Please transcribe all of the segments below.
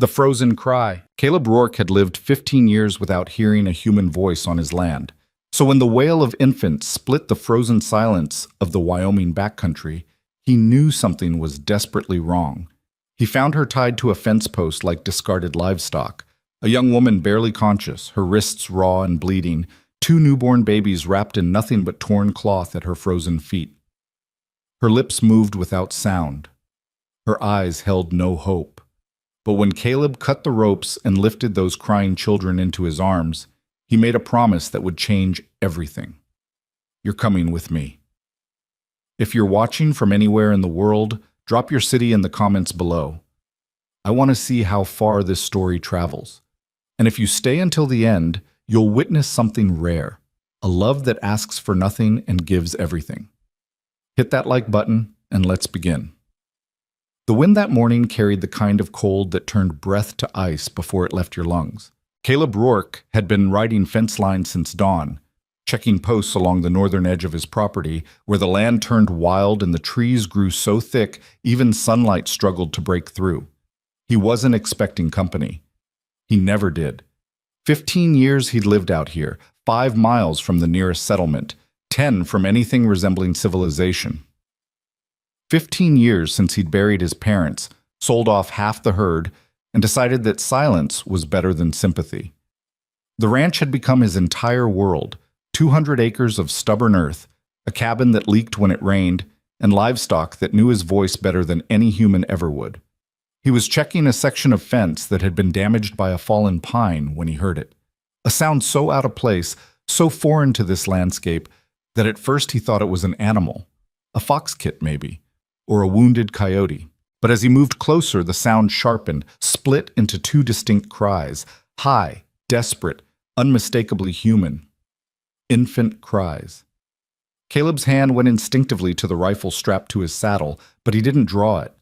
The frozen cry. Caleb Rourke had lived 15 years without hearing a human voice on his land. So when the wail of infants split the frozen silence of the Wyoming backcountry, he knew something was desperately wrong. He found her tied to a fence post like discarded livestock, a young woman barely conscious, her wrists raw and bleeding, two newborn babies wrapped in nothing but torn cloth at her frozen feet. Her lips moved without sound. Her eyes held no hope. But when Caleb cut the ropes and lifted those crying children into his arms, he made a promise that would change everything. You're coming with me. If you're watching from anywhere in the world, drop your city in the comments below. I want to see how far this story travels. And if you stay until the end, you'll witness something rare, a love that asks for nothing and gives everything. Hit that like button and let's begin. The wind that morning carried the kind of cold that turned breath to ice before it left your lungs. Caleb Rourke had been riding fence lines since dawn, checking posts along the northern edge of his property where the land turned wild and the trees grew so thick even sunlight struggled to break through. He wasn't expecting company. He never did. 15 years he'd lived out here, 5 miles from the nearest settlement, 10 from anything resembling civilization. 15 years since he'd buried his parents, sold off half the herd, and decided that silence was better than sympathy. The ranch had become his entire world, 200 acres of stubborn earth, a cabin that leaked when it rained, and livestock that knew his voice better than any human ever would. He was checking a section of fence that had been damaged by a fallen pine when he heard it. A sound so out of place, so foreign to this landscape, that at first he thought it was an animal, a fox kit maybe, or a wounded coyote. But as he moved closer, the sound sharpened, split into two distinct cries, high, desperate, unmistakably human. Infant cries. Caleb's hand went instinctively to the rifle strapped to his saddle, but he didn't draw it.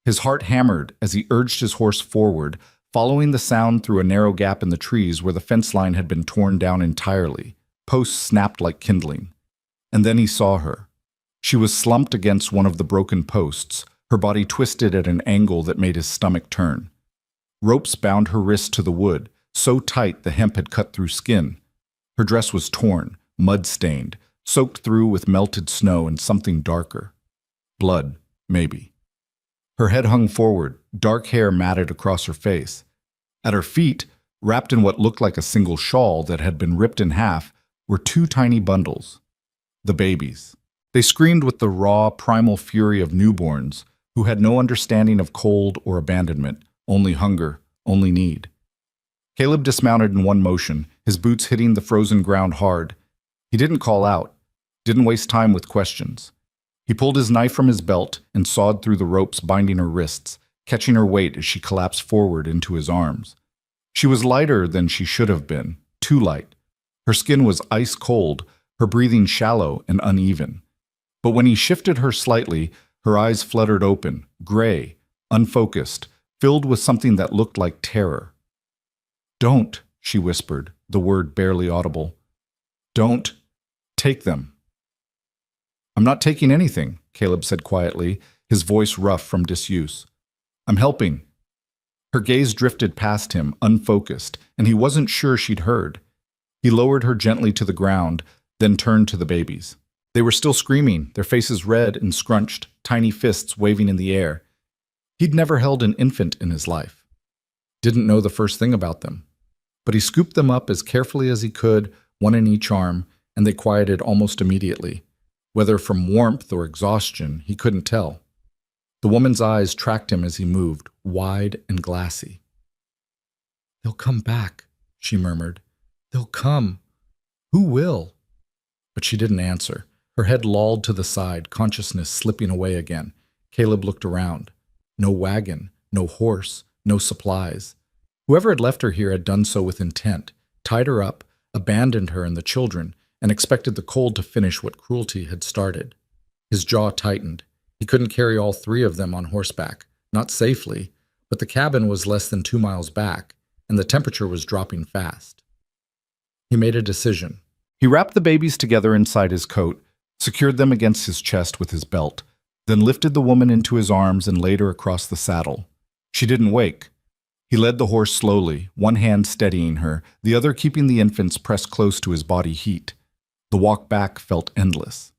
His heart hammered as he urged his horse forward, following the sound through a narrow gap in the trees where the fence line had been torn down entirely. Posts snapped like kindling. And then he saw her. She was slumped against one of the broken posts, her body twisted at an angle that made his stomach turn. Ropes bound her wrists to the wood, so tight the hemp had cut through skin. Her dress was torn, mud-stained, soaked through with melted snow and something darker. Blood, maybe. Her head hung forward, dark hair matted across her face. At her feet, wrapped in what looked like a single shawl that had been ripped in half, were two tiny bundles. The babies. They screamed with the raw, primal fury of newborns, who had no understanding of cold or abandonment, only hunger, only need. Caleb dismounted in one motion, his boots hitting the frozen ground hard. He didn't call out, didn't waste time with questions. He pulled his knife from his belt and sawed through the ropes binding her wrists, catching her weight as she collapsed forward into his arms. She was lighter than she should have been, too light. Her skin was ice cold, her breathing shallow and uneven. But when he shifted her slightly, her eyes fluttered open, gray, unfocused, filled with something that looked like terror. "Don't," she whispered, the word barely audible. "Don't take them." "I'm not taking anything," Caleb said quietly, his voice rough from disuse. "I'm helping." Her gaze drifted past him, unfocused, and he wasn't sure she'd heard. He lowered her gently to the ground, then turned to the babies. They were still screaming, their faces red and scrunched, tiny fists waving in the air. He'd never held an infant in his life. Didn't know the first thing about them. But he scooped them up as carefully as he could, one in each arm, and they quieted almost immediately. Whether from warmth or exhaustion, he couldn't tell. The woman's eyes tracked him as he moved, wide and glassy. "They'll come back," she murmured. "They'll come. Who will?" But she didn't answer. Her head lolled to the side, consciousness slipping away again. Caleb looked around. No wagon, no horse, no supplies. Whoever had left her here had done so with intent, tied her up, abandoned her and the children, and expected the cold to finish what cruelty had started. His jaw tightened. He couldn't carry all 3 of them on horseback, not safely, but the cabin was less than 2 miles back, and the temperature was dropping fast. He made a decision. He wrapped the babies together inside his coat, secured them against his chest with his belt, then lifted the woman into his arms and laid her across the saddle. She didn't wake. He led the horse slowly, one hand steadying her, the other keeping the infants pressed close to his body heat. The walk back felt endless.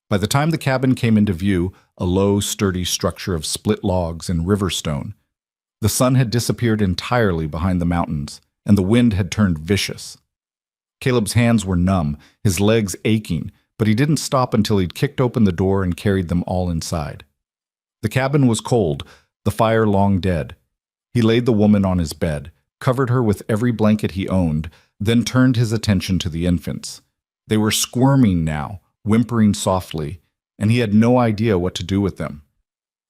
By the time the cabin came into view, a low, sturdy structure of split logs and river stone, the sun had disappeared entirely behind the mountains, and the wind had turned vicious. Caleb's hands were numb, his legs aching, but he didn't stop until he'd kicked open the door and carried them all inside. The cabin was cold, the fire long dead. He laid the woman on his bed, covered her with every blanket he owned, then turned his attention to the infants. They were squirming now, whimpering softly, and he had no idea what to do with them.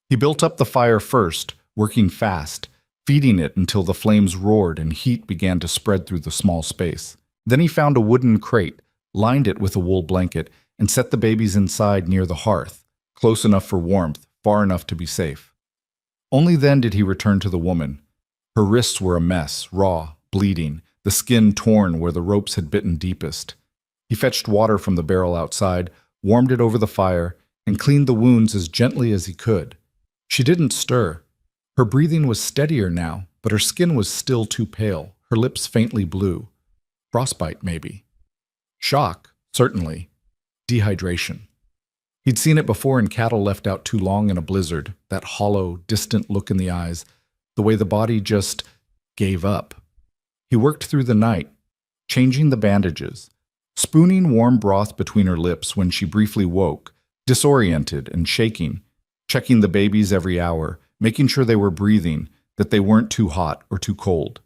He built up the fire first, working fast, feeding it until the flames roared and heat began to spread through the small space. Then he found a wooden crate, lined it with a wool blanket, and set the babies inside near the hearth, close enough for warmth, far enough to be safe. Only then did he return to the woman. Her wrists were a mess, raw, bleeding, the skin torn where the ropes had bitten deepest. He fetched water from the barrel outside, warmed it over the fire, and cleaned the wounds as gently as he could. She didn't stir. Her breathing was steadier now, but her skin was still too pale, her lips faintly blue. Frostbite, maybe. Shock, certainly. Dehydration. He'd seen it before in cattle left out too long in a blizzard, that hollow, distant look in the eyes, the way the body just gave up. He worked through the night, changing the bandages, spooning warm broth between her lips when she briefly woke, disoriented and shaking, checking the babies every hour, making sure they were breathing, that they weren't too hot or too cold.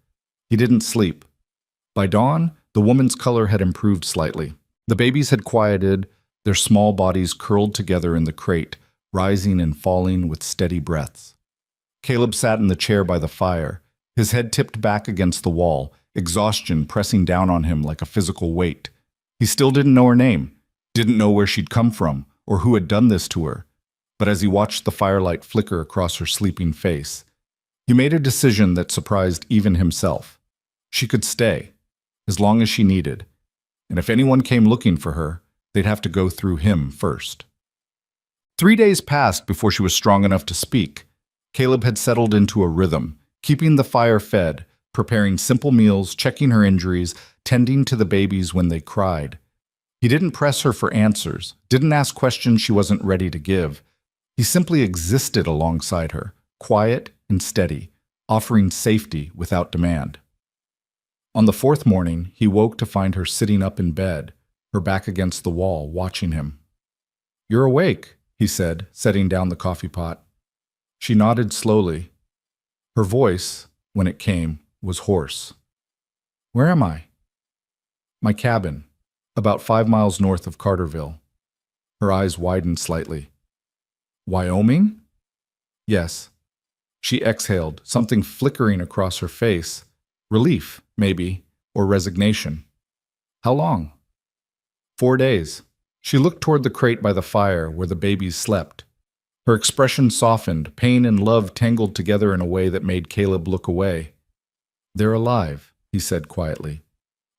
He didn't sleep. By dawn, the woman's color had improved slightly. The babies had quieted, their small bodies curled together in the crate, rising and falling with steady breaths. Caleb sat in the chair by the fire, his head tipped back against the wall, exhaustion pressing down on him like a physical weight. He still didn't know her name, didn't know where she'd come from, or who had done this to her. But as he watched the firelight flicker across her sleeping face, he made a decision that surprised even himself. She could stay, as long as she needed, and if anyone came looking for her, they'd have to go through him first. 3 days passed before she was strong enough to speak. Caleb had settled into a rhythm, keeping the fire fed, preparing simple meals, checking her injuries, tending to the babies when they cried. He didn't press her for answers, didn't ask questions she wasn't ready to give. He simply existed alongside her, quiet and steady, offering safety without demand. On the fourth morning, he woke to find her sitting up in bed, her back against the wall, watching him. "You're awake," he said, setting down the coffee pot. She nodded slowly. Her voice, when it came, was hoarse. "Where am I?" "My cabin, about 5 miles north of Carterville." Her eyes widened slightly. "Wyoming?" "Yes." She exhaled, something flickering across her face. Relief, maybe, or resignation. "How long?" 4 days. She looked toward the crate by the fire where the babies slept. Her expression softened, pain and love tangled together in a way that made Caleb look away. "They're alive," he said quietly.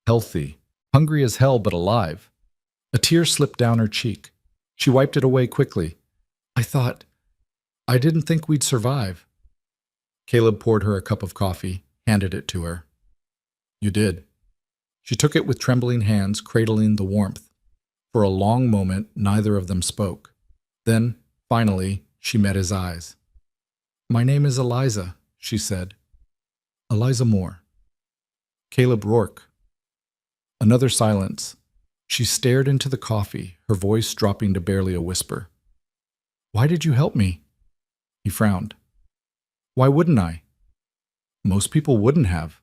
"Healthy, hungry as hell, but alive." A tear slipped down her cheek. She wiped it away quickly. I didn't think we'd survive." Caleb poured her a cup of coffee, handed it to her. "You did." She took it with trembling hands, cradling the warmth. For a long moment, neither of them spoke. Then, finally, she met his eyes. "My name is Eliza," she said. "Eliza Moore." "Caleb Rourke." Another silence. She stared into the coffee, her voice dropping to barely a whisper. "Why did you help me?" He frowned. "Why wouldn't I?" "Most people wouldn't have."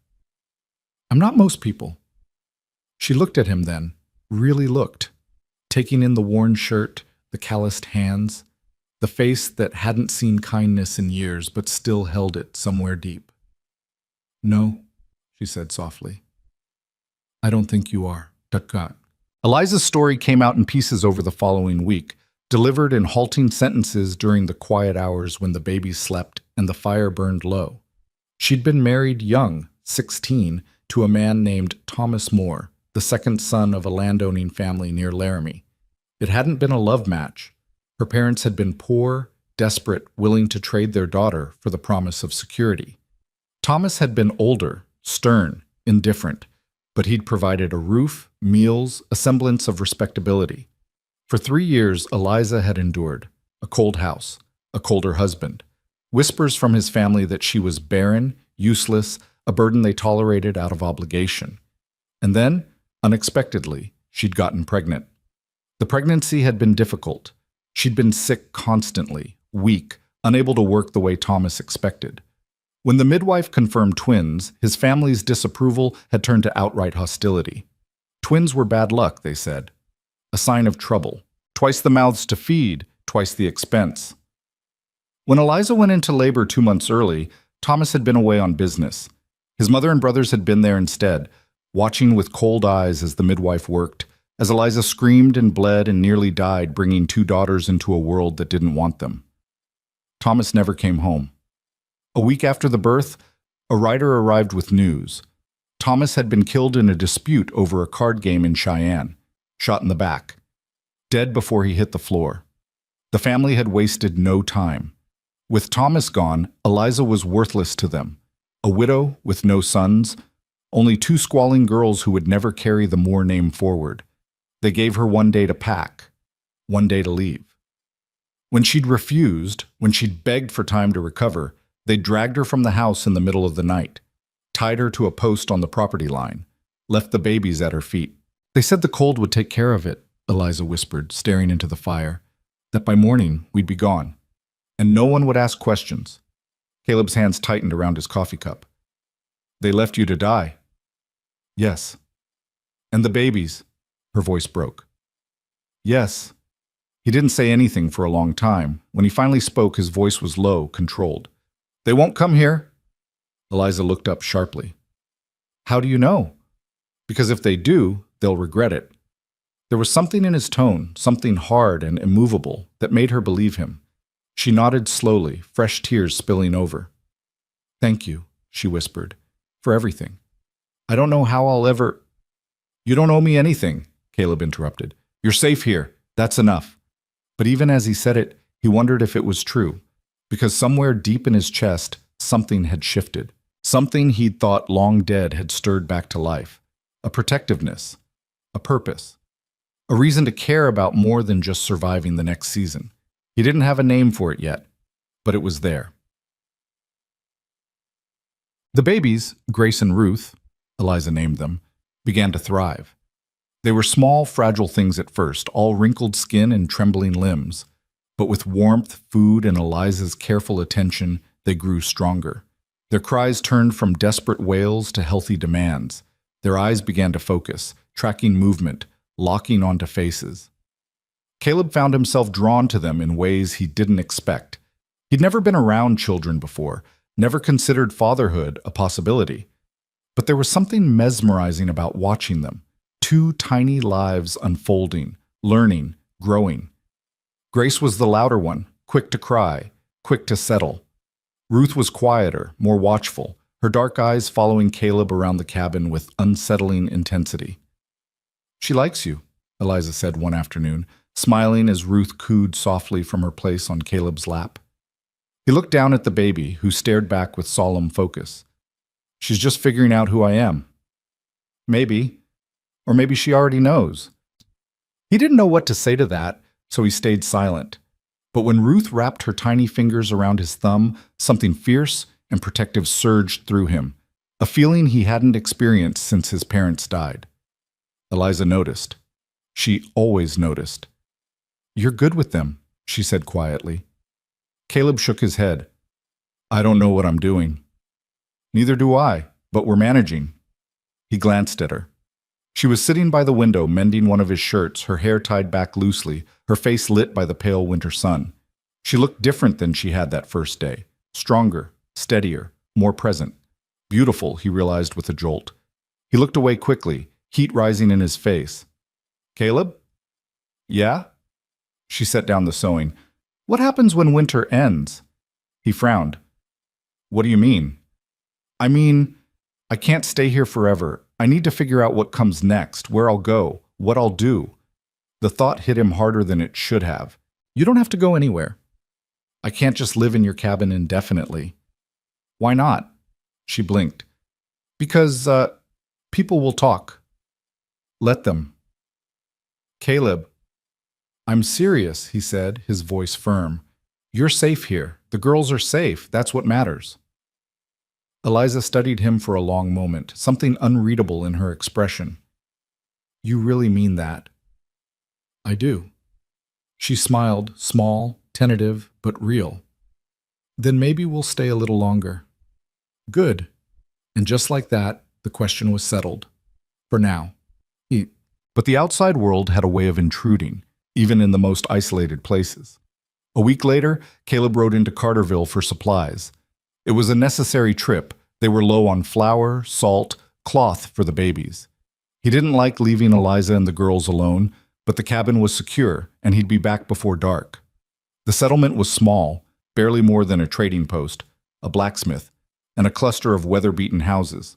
"I'm not most people." She looked at him then, really looked, taking in the worn shirt, the calloused hands, the face that hadn't seen kindness in years but still held it somewhere deep. "No," she said softly. "I don't think you are." Tut-tut. Eliza's story came out in pieces over the following week, delivered in halting sentences during the quiet hours when the babies slept and the fire burned low. She'd been married young, 16, to a man named Thomas Moore, the second son of a landowning family near Laramie. It hadn't been a love match. Her parents had been poor, desperate, willing to trade their daughter for the promise of security. Thomas had been older, stern, indifferent, but he'd provided a roof, meals, a semblance of respectability. For 3 years, Eliza had endured a cold house, a colder husband, whispers from his family that she was barren, useless, a burden they tolerated out of obligation. And then, unexpectedly, she'd gotten pregnant. The pregnancy had been difficult. She'd been sick constantly, weak, unable to work the way Thomas expected. When the midwife confirmed twins, his family's disapproval had turned to outright hostility. Twins were bad luck, they said. A sign of trouble. Twice the mouths to feed, twice the expense. When Eliza went into labor 2 months early, Thomas had been away on business. His mother and brothers had been there instead, watching with cold eyes as the midwife worked, as Eliza screamed and bled and nearly died, bringing 2 daughters into a world that didn't want them. Thomas never came home. A week after the birth, a writer arrived with news. Thomas had been killed in a dispute over a card game in Cheyenne, shot in the back, dead before he hit the floor. The family had wasted no time. With Thomas gone, Eliza was worthless to them. A widow with no sons, only 2 squalling girls who would never carry the Moore name forward. They gave her 1 day to pack, 1 day to leave. When she'd refused, when she'd begged for time to recover, they dragged her from the house in the middle of the night, tied her to a post on the property line, left the babies at her feet. They said the cold would take care of it, Eliza whispered, staring into the fire, that by morning we'd be gone, and no one would ask questions. Caleb's hands tightened around his coffee cup. They left you to die. Yes. And the babies, her voice broke. Yes. He didn't say anything for a long time. When he finally spoke, his voice was low, controlled. They won't come here. Eliza looked up sharply. How do you know? Because if they do, they'll regret it. There was something in his tone, something hard and immovable, that made her believe him. She nodded slowly, fresh tears spilling over. Thank you, she whispered, for everything. I don't know how I'll ever... You don't owe me anything, Caleb interrupted. You're safe here. That's enough. But even as he said it, he wondered if it was true, because somewhere deep in his chest, something had shifted. Something he'd thought long dead had stirred back to life. A protectiveness. A purpose. A reason to care about more than just surviving the next season. He didn't have a name for it yet, but it was there. The babies, Grace and Ruth, Eliza named them, began to thrive. They were small, fragile things at first, all wrinkled skin and trembling limbs. But with warmth, food, and Eliza's careful attention, they grew stronger. Their cries turned from desperate wails to healthy demands. Their eyes began to focus, tracking movement, locking onto faces. Caleb found himself drawn to them in ways he didn't expect. He'd never been around children before, never considered fatherhood a possibility. But there was something mesmerizing about watching them. 2 tiny lives unfolding, learning, growing. Grace was the louder one, quick to cry, quick to settle. Ruth was quieter, more watchful, her dark eyes following Caleb around the cabin with unsettling intensity. She likes you, Eliza said one afternoon, smiling as Ruth cooed softly from her place on Caleb's lap. He looked down at the baby, who stared back with solemn focus. She's just figuring out who I am. Maybe. Or maybe she already knows. He didn't know what to say to that, so he stayed silent. But when Ruth wrapped her tiny fingers around his thumb, something fierce and protective surged through him, a feeling he hadn't experienced since his parents died. Eliza noticed. She always noticed. You're good with them, she said quietly. Caleb shook his head. I don't know what I'm doing. Neither do I, but we're managing. He glanced at her. She was sitting by the window mending one of his shirts, her hair tied back loosely, her face lit by the pale winter sun. She looked different than she had that first day. Stronger, steadier, more present. Beautiful, he realized with a jolt. He looked away quickly, heat rising in his face. Caleb? Yeah? She set down the sewing. What happens when winter ends? He frowned. What do you mean? I mean, I can't stay here forever. I need to figure out what comes next, where I'll go, what I'll do. The thought hit him harder than it should have. You don't have to go anywhere. I can't just live in your cabin indefinitely. Why not? She blinked. Because, people will talk. Let them. Caleb. I'm serious, he said, his voice firm. You're safe here. The girls are safe. That's what matters. Eliza studied him for a long moment, something unreadable in her expression. You really mean that? I do. She smiled, small, tentative, but real. Then maybe we'll stay a little longer. Good. And just like that, the question was settled. For now. But the outside world had a way of intruding, even in the most isolated places. A week later, Caleb rode into Carterville for supplies. It was a necessary trip. They were low on flour, salt, cloth for the babies. He didn't like leaving Eliza and the girls alone, but the cabin was secure, and he'd be back before dark. The settlement was small, barely more than a trading post, a blacksmith, and a cluster of weather-beaten houses.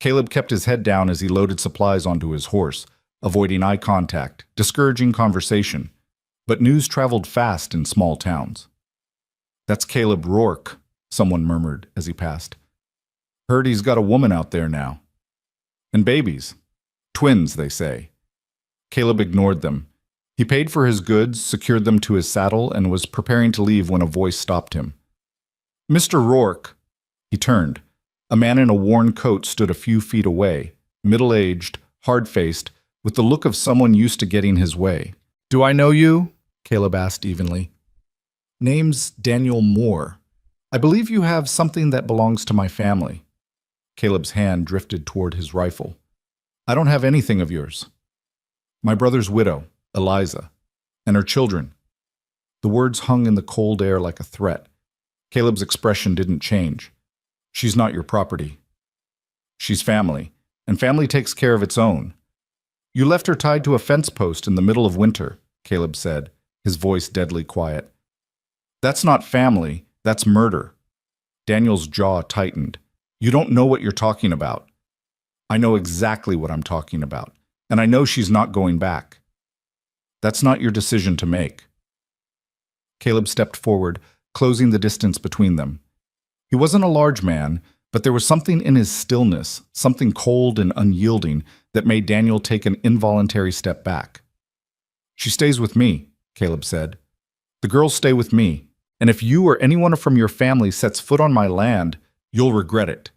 Caleb kept his head down as he loaded supplies onto his horse, avoiding eye contact, discouraging conversation. But news traveled fast in small towns. That's Caleb Rourke, someone murmured as he passed. Heard he's got a woman out there now. And babies. Twins, they say. Caleb ignored them. He paid for his goods, secured them to his saddle, and was preparing to leave when a voice stopped him. Mr. Rourke. He turned. A man in a worn coat stood a few feet away, middle-aged, hard-faced, with the look of someone used to getting his way. Do I know you? Caleb asked evenly. Name's Daniel Moore. I believe you have something that belongs to my family. Caleb's hand drifted toward his rifle. I don't have anything of yours. My brother's widow, Eliza, and her children. The words hung in the cold air like a threat. Caleb's expression didn't change. She's not your property. She's family, and family takes care of its own. You left her tied to a fence post in the middle of winter, Caleb said, his voice deadly quiet. That's not family, that's murder. Daniel's jaw tightened. You don't know what you're talking about. I know exactly what I'm talking about, and I know she's not going back. That's not your decision to make. Caleb stepped forward, closing the distance between them. He wasn't a large man, but there was something in his stillness, something cold and unyielding, that made Daniel take an involuntary step back. She stays with me, Caleb said. The girls stay with me, and if you or anyone from your family sets foot on my land, you'll regret it.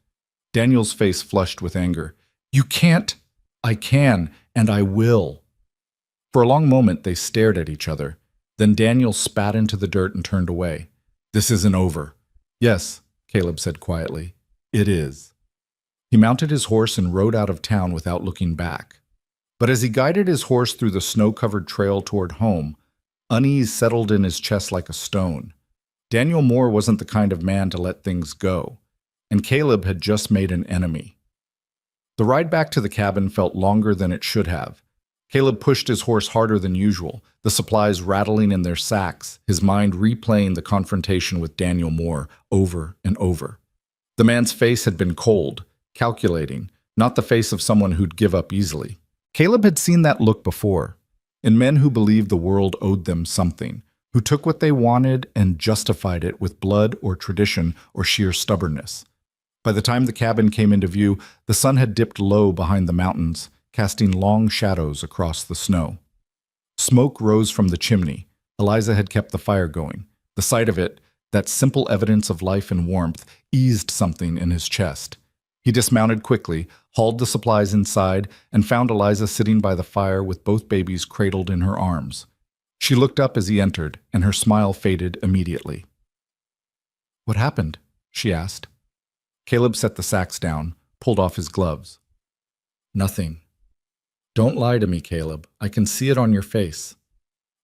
Daniel's face flushed with anger. You can't. I can, and I will. For a long moment they stared at each other. Then Daniel spat into the dirt and turned away. This isn't over. Yes, Caleb said quietly. It is. He mounted his horse and rode out of town without looking back. But as he guided his horse through the snow-covered trail toward home, unease settled in his chest like a stone. Daniel Moore wasn't the kind of man to let things go, and Caleb had just made an enemy. The ride back to the cabin felt longer than it should have. Caleb pushed his horse harder than usual, the supplies rattling in their sacks, his mind replaying the confrontation with Daniel Moore over and over. The man's face had been cold, calculating, not the face of someone who'd give up easily. Caleb had seen that look before, in men who believed the world owed them something, who took what they wanted and justified it with blood or tradition or sheer stubbornness. By the time the cabin came into view, the sun had dipped low behind the mountains, casting long shadows across the snow. Smoke rose from the chimney. Eliza had kept the fire going. The sight of it, that simple evidence of life and warmth, eased something in his chest. He dismounted quickly, hauled the supplies inside, and found Eliza sitting by the fire with both babies cradled in her arms. She looked up as he entered, and her smile faded immediately. What happened? She asked. Caleb set the sacks down, pulled off his gloves. Nothing. Don't lie to me, Caleb. I can see it on your face.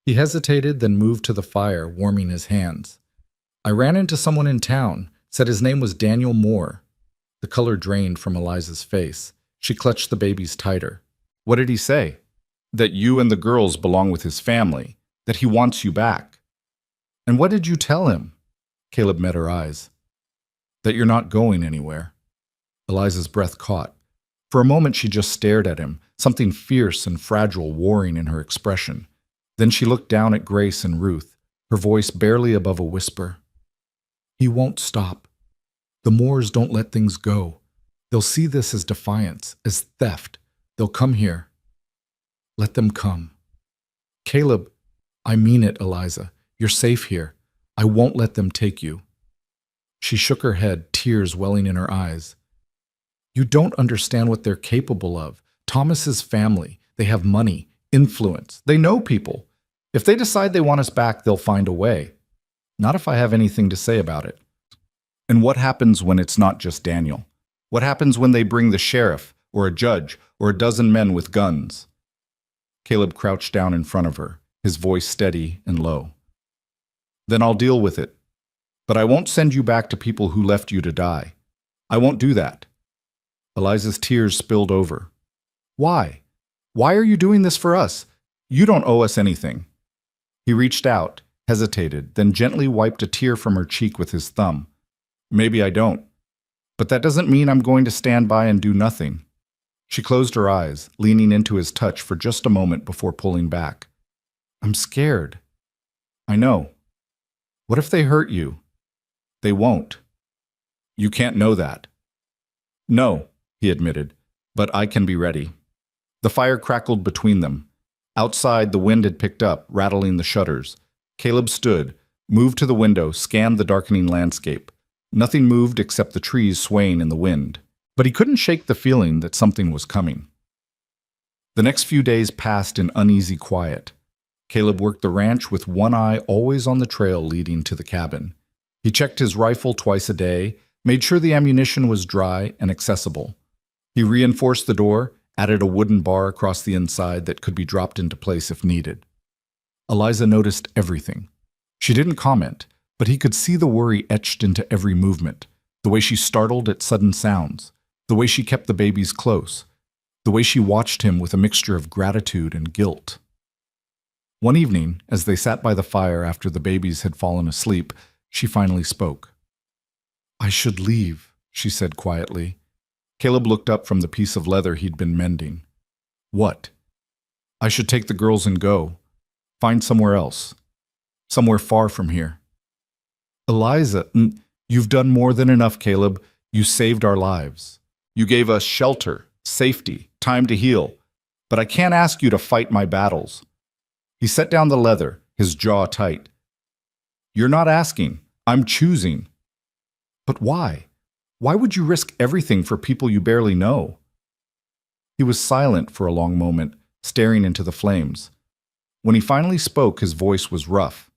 He hesitated, then moved to the fire, warming his hands. I ran into someone in town, said his name was Daniel Moore. The color drained from Eliza's face. She clutched the babies tighter. What did he say? That you and the girls belong with his family, that he wants you back. And what did you tell him? Caleb met her eyes. That you're not going anywhere. Eliza's breath caught. For a moment she just stared at him, something fierce and fragile warring in her expression. Then she looked down at Grace and Ruth, her voice barely above a whisper. He won't stop. The Moors don't let things go. They'll see this as defiance, as theft. They'll come here. Let them come. Caleb, I mean it, Eliza. You're safe here. I won't let them take you. She shook her head, tears welling in her eyes. You don't understand what they're capable of. Thomas's family, they have money, influence. They know people. If they decide they want us back, they'll find a way. Not if I have anything to say about it. And what happens when it's not just Daniel? What happens when they bring the sheriff, or a judge, or a dozen men with guns? Caleb crouched down in front of her, his voice steady and low. Then I'll deal with it. But I won't send you back to people who left you to die. I won't do that. Eliza's tears spilled over. Why? Why are you doing this for us? You don't owe us anything. He reached out, hesitated, then gently wiped a tear from her cheek with his thumb. Maybe I don't. But that doesn't mean I'm going to stand by and do nothing. She closed her eyes, leaning into his touch for just a moment before pulling back. I'm scared. I know. What if they hurt you? They won't. You can't know that. No, he admitted, but I can be ready. The fire crackled between them. Outside, the wind had picked up, rattling the shutters. Caleb stood, moved to the window, scanned the darkening landscape. Nothing moved except the trees swaying in the wind. But he couldn't shake the feeling that something was coming. The next few days passed in uneasy quiet. Caleb worked the ranch with one eye always on the trail leading to the cabin. He checked his rifle twice a day, made sure the ammunition was dry and accessible. He reinforced the door, added a wooden bar across the inside that could be dropped into place if needed. Eliza noticed everything. She didn't comment, but he could see the worry etched into every movement, the way she startled at sudden sounds, the way she kept the babies close, the way she watched him with a mixture of gratitude and guilt. One evening, as they sat by the fire after the babies had fallen asleep, she finally spoke. I should leave, she said quietly. Caleb looked up from the piece of leather he'd been mending. What? I should take the girls and go. Find somewhere else. Somewhere far from here. Eliza, you've done more than enough, Caleb. You saved our lives. You gave us shelter, safety, time to heal. But I can't ask you to fight my battles. He set down the leather, his jaw tight. You're not asking. I'm choosing. But why? Why would you risk everything for people you barely know? He was silent for a long moment, staring into the flames. When he finally spoke, his voice was rough.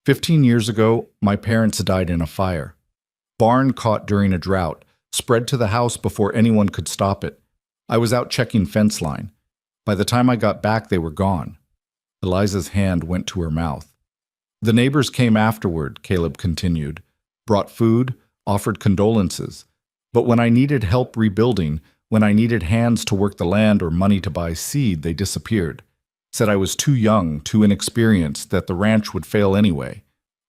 15 years ago, my parents died in a fire. Barn caught during a drought, spread to the house before anyone could stop it. I was out checking fence line. By the time I got back, they were gone. Eliza's hand went to her mouth. The neighbors came afterward, Caleb continued, brought food, offered condolences. But when I needed help rebuilding, when I needed hands to work the land or money to buy seed, they disappeared. Said I was too young, too inexperienced, that the ranch would fail anyway.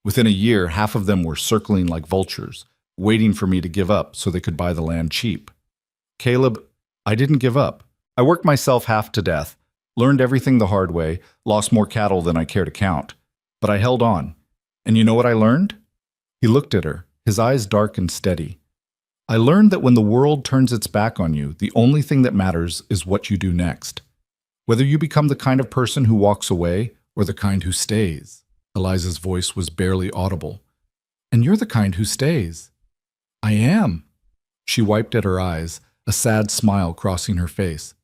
Within a year, half of them were circling like vultures, waiting for me to give up so they could buy the land cheap. Caleb, I didn't give up. I worked myself half to death, learned everything the hard way, lost more cattle than I care to count. But I held on. And you know what I learned? He looked at her, his eyes dark and steady. I learned that when the world turns its back on you, the only thing that matters is what you do next. Whether you become the kind of person who walks away or the kind who stays. Eliza's voice was barely audible. And you're the kind who stays. I am. She wiped at her eyes, a sad smile crossing her face.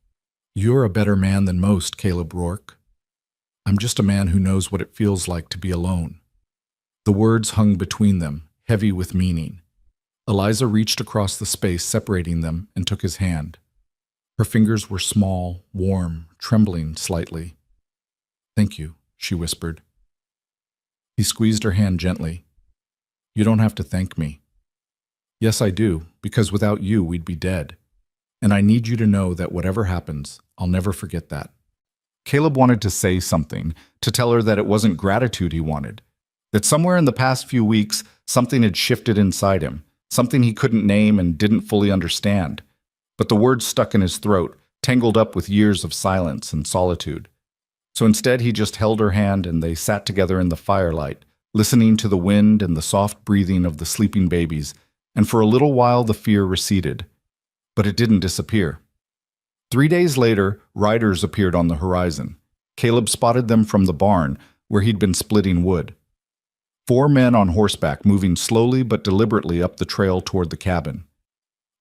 You're a better man than most, Caleb Rourke. I'm just a man who knows what it feels like to be alone. The words hung between them, heavy with meaning. Eliza reached across the space separating them and took his hand. Her fingers were small, warm, trembling slightly. Thank you, she whispered. He squeezed her hand gently. You don't have to thank me. Yes, I do, because without you, we'd be dead. And I need you to know that whatever happens, I'll never forget that. Caleb wanted to say something, to tell her that it wasn't gratitude he wanted, that somewhere in the past few weeks, something had shifted inside him, something he couldn't name and didn't fully understand. But the words stuck in his throat, tangled up with years of silence and solitude. So instead, he just held her hand and they sat together in the firelight, listening to the wind and the soft breathing of the sleeping babies, and for a little while the fear receded. But it didn't disappear. 3 days later, riders appeared on the horizon. Caleb spotted them from the barn, where he'd been splitting wood. 4 men on horseback moving slowly but deliberately up the trail toward the cabin.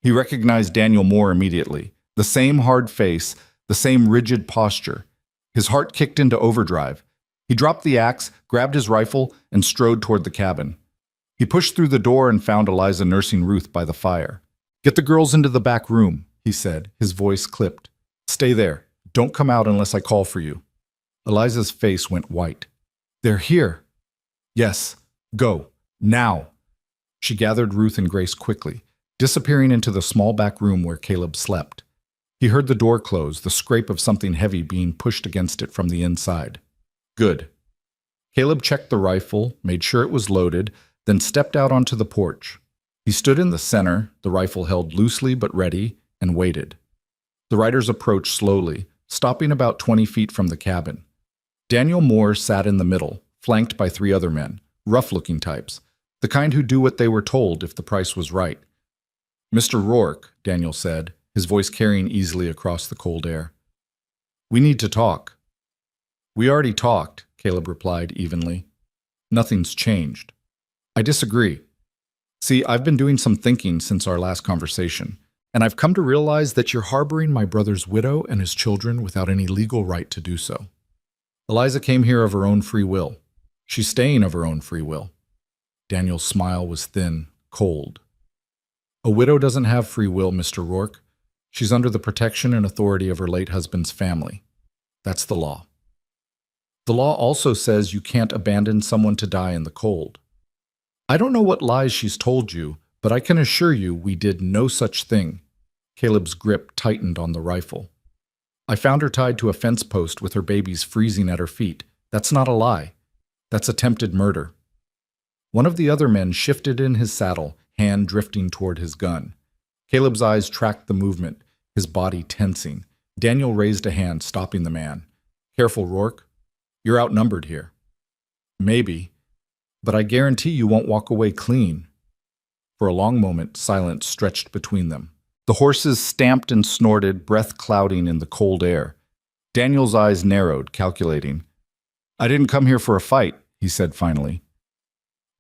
He recognized Daniel Moore immediately. The same hard face, the same rigid posture. His heart kicked into overdrive. He dropped the axe, grabbed his rifle, and strode toward the cabin. He pushed through the door and found Eliza nursing Ruth by the fire. "Get the girls into the back room," he said, his voice clipped. "Stay there. Don't come out unless I call for you." Eliza's face went white. "They're here." "Yes. Go. Now." She gathered Ruth and Grace quickly, disappearing into the small back room where Caleb slept. He heard the door close, the scrape of something heavy being pushed against it from the inside. Good. Caleb checked the rifle, made sure it was loaded, then stepped out onto the porch. He stood in the center, the rifle held loosely but ready, and waited. The riders approached slowly, stopping about 20 feet from the cabin. Daniel Moore sat in the middle, flanked by 3 other men, rough-looking types, the kind who do what they were told if the price was right. "Mr. Rourke," Daniel said, his voice carrying easily across the cold air. "We need to talk." "We already talked," Caleb replied evenly. "Nothing's changed." "I disagree. See, I've been doing some thinking since our last conversation, and I've come to realize that you're harboring my brother's widow and his children without any legal right to do so. Eliza came here of her own free will. She's staying of her own free will." Daniel's smile was thin, cold. "A widow doesn't have free will, Mr. Rourke. She's under the protection and authority of her late husband's family. That's the law. The law also says you can't abandon someone to die in the cold. I don't know what lies she's told you, but I can assure you we did no such thing." Caleb's grip tightened on the rifle. "I found her tied to a fence post with her babies freezing at her feet. That's not a lie. That's attempted murder." One of the other men shifted in his saddle, hand drifting toward his gun. Caleb's eyes tracked the movement, his body tensing. Daniel raised a hand, stopping the man. "Careful, Rourke. You're outnumbered here." "Maybe, but I guarantee you won't walk away clean." For a long moment, silence stretched between them. The horses stamped and snorted, breath clouding in the cold air. Daniel's eyes narrowed, calculating. "I didn't come here for a fight," he said finally.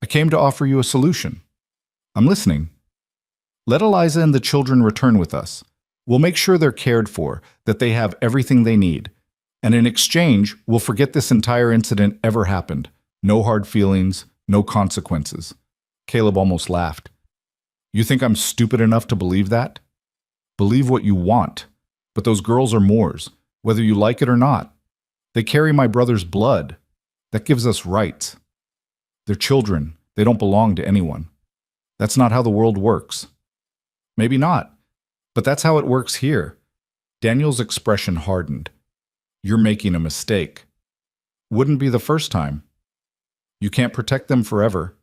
"I came to offer you a solution." "I'm listening." "Let Eliza and the children return with us. We'll make sure they're cared for, that they have everything they need. And in exchange, we'll forget this entire incident ever happened. No hard feelings, no consequences." Caleb almost laughed. "You think I'm stupid enough to believe that?" "Believe what you want. But those girls are Moors, whether you like it or not. They carry my brother's blood. That gives us rights. They're children. They don't belong to anyone. That's not how the world works." "Maybe not, but that's how it works here." Daniel's expression hardened. "You're making a mistake. Wouldn't be the first time. You can't protect them forever."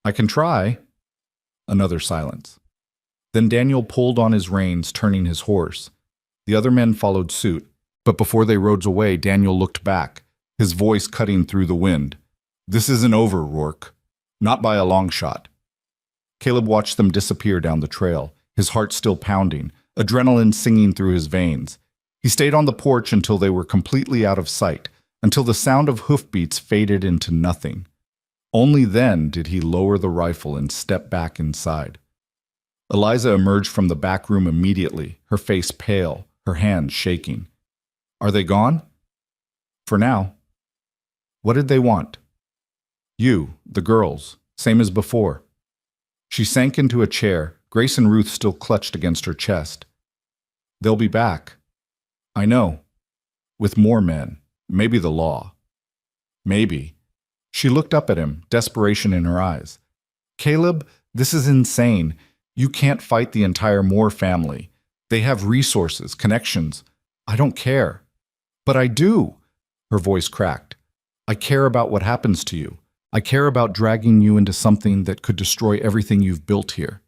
"I can try." Another silence. Then Daniel pulled on his reins, turning his horse. The other men followed suit, but before they rode away, Daniel looked back, his voice cutting through the wind. "This isn't over, Rourke. Not by a long shot." Caleb watched them disappear down the trail, his heart still pounding, adrenaline singing through his veins. He stayed on the porch until they were completely out of sight, until the sound of hoofbeats faded into nothing. Only then did he lower the rifle and step back inside. Eliza emerged from the back room immediately, her face pale, her hands shaking. "Are they gone?" "For now." "What did they want?" "You, the girls, same as before." She sank into a chair, Grace and Ruth still clutched against her chest. "They'll be back." "I know. With more men. Maybe the law." "Maybe." She looked up at him, desperation in her eyes. "Caleb, this is insane. You can't fight the entire Moore family. They have resources, connections. I don't care." "But I do." Her voice cracked. "I care about what happens to you. I care about dragging you into something that could destroy everything you've built here."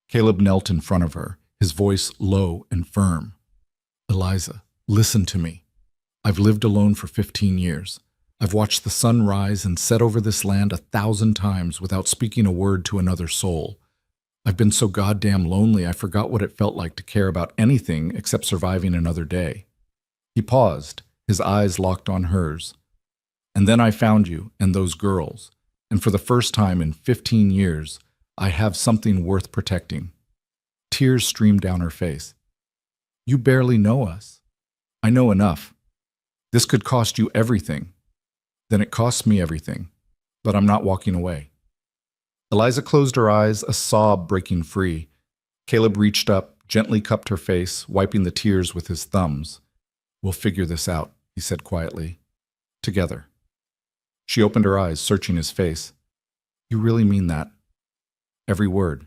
Caleb knelt in front of her, his voice low and firm. "Eliza, listen to me. I've lived alone for 15 years. I've watched the sun rise and set over this land 1,000 times without speaking a word to another soul. I've been so goddamn lonely I forgot what it felt like to care about anything except surviving another day. He paused, his eyes locked on hers. And then I found you and those girls, and for the first time in 15 years, I have something worth protecting. Tears streamed down her face. You barely know us. I know enough. This could cost you everything. Then it costs me everything, but I'm not walking away. Eliza closed her eyes, a sob breaking free. Caleb reached up, gently cupped her face, wiping the tears with his thumbs. We'll figure this out, he said quietly. Together. She opened her eyes, searching his face. You really mean that? Every word.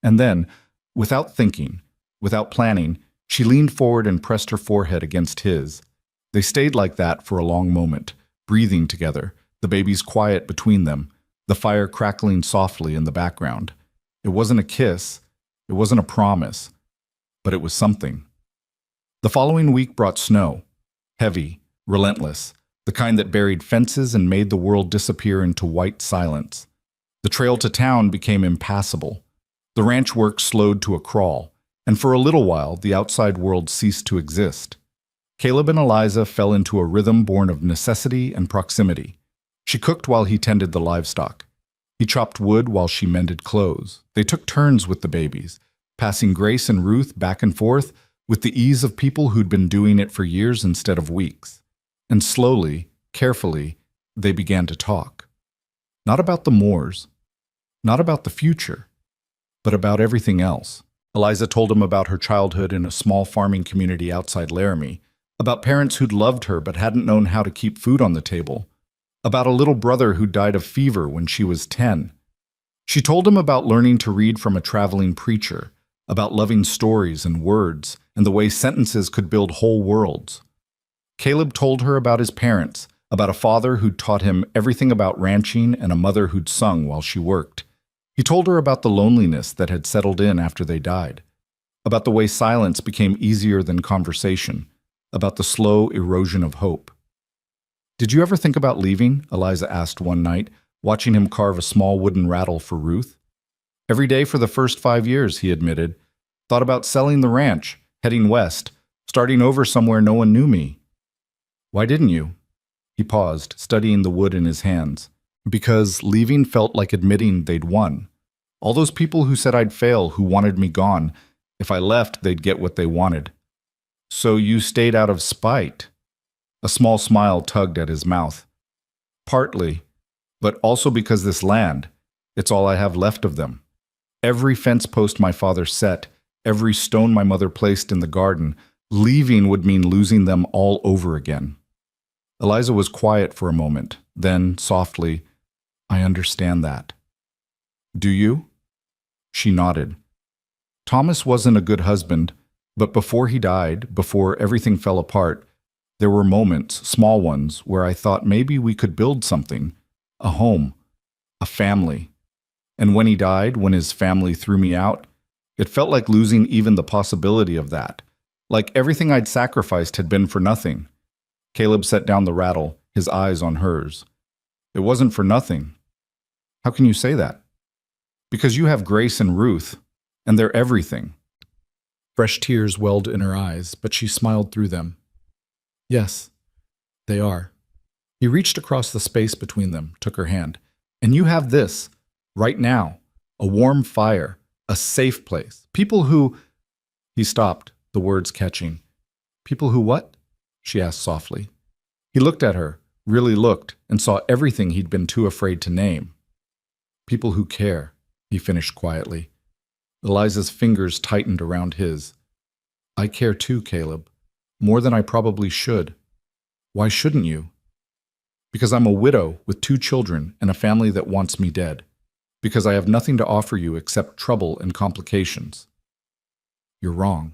And then, without thinking, without planning, she leaned forward and pressed her forehead against his. They stayed like that for a long moment, breathing together, the babies quiet between them, the fire crackling softly in the background. It wasn't a kiss, it wasn't a promise, but it was something. The following week brought snow, heavy, relentless, the kind that buried fences and made the world disappear into white silence. The trail to town became impassable. The ranch work slowed to a crawl, and for a little while the outside world ceased to exist. Caleb and Eliza fell into a rhythm born of necessity and proximity. She cooked while he tended the livestock. He chopped wood while she mended clothes. They took turns with the babies, passing Grace and Ruth back and forth with the ease of people who'd been doing it for years instead of weeks. And slowly, carefully, they began to talk. Not about the moors, not about the future, but about everything else. Eliza told him about her childhood in a small farming community outside Laramie, about parents who'd loved her but hadn't known how to keep food on the table, about a little brother who died of fever when she was 10. She told him about learning to read from a traveling preacher, about loving stories and words, and the way sentences could build whole worlds. Caleb told her about his parents, about a father who'd taught him everything about ranching and a mother who'd sung while she worked. He told her about the loneliness that had settled in after they died, about the way silence became easier than conversation, about the slow erosion of hope. Did you ever think about leaving? Eliza asked one night, watching him carve a small wooden rattle for Ruth. Every day for the first 5 years, he admitted. Thought about selling the ranch, heading west, starting over somewhere no one knew me. Why didn't you? He paused, studying the wood in his hands. Because leaving felt like admitting they'd won. All those people who said I'd fail, who wanted me gone, if I left, they'd get what they wanted. So you stayed out of spite? A small smile tugged at his mouth. Partly, but also because this land, it's all I have left of them. Every fence post my father set, every stone my mother placed in the garden, leaving would mean losing them all over again. Eliza was quiet for a moment, then, softly, I understand that. Do you? She nodded. Thomas wasn't a good husband, but before he died, before everything fell apart, there were moments, small ones, where I thought maybe we could build something, a home, a family. And when he died, when his family threw me out, it felt like losing even the possibility of that, like everything I'd sacrificed had been for nothing. Caleb set down the rattle, his eyes on hers. It wasn't for nothing. How can you say that? Because you have Grace and Ruth, and they're everything. Fresh tears welled in her eyes, but she smiled through them. Yes, they are. He reached across the space between them, took her hand. And you have this, right now, a warm fire, a safe place. People who... He stopped, the words catching. People who what? She asked softly. He looked at her, really looked, and saw everything he'd been too afraid to name. People who care, he finished quietly. Eliza's fingers tightened around his. I care too, Caleb. More than I probably should. Why shouldn't you? Because I'm a widow with 2 children and a family that wants me dead. Because I have nothing to offer you except trouble and complications. You're wrong.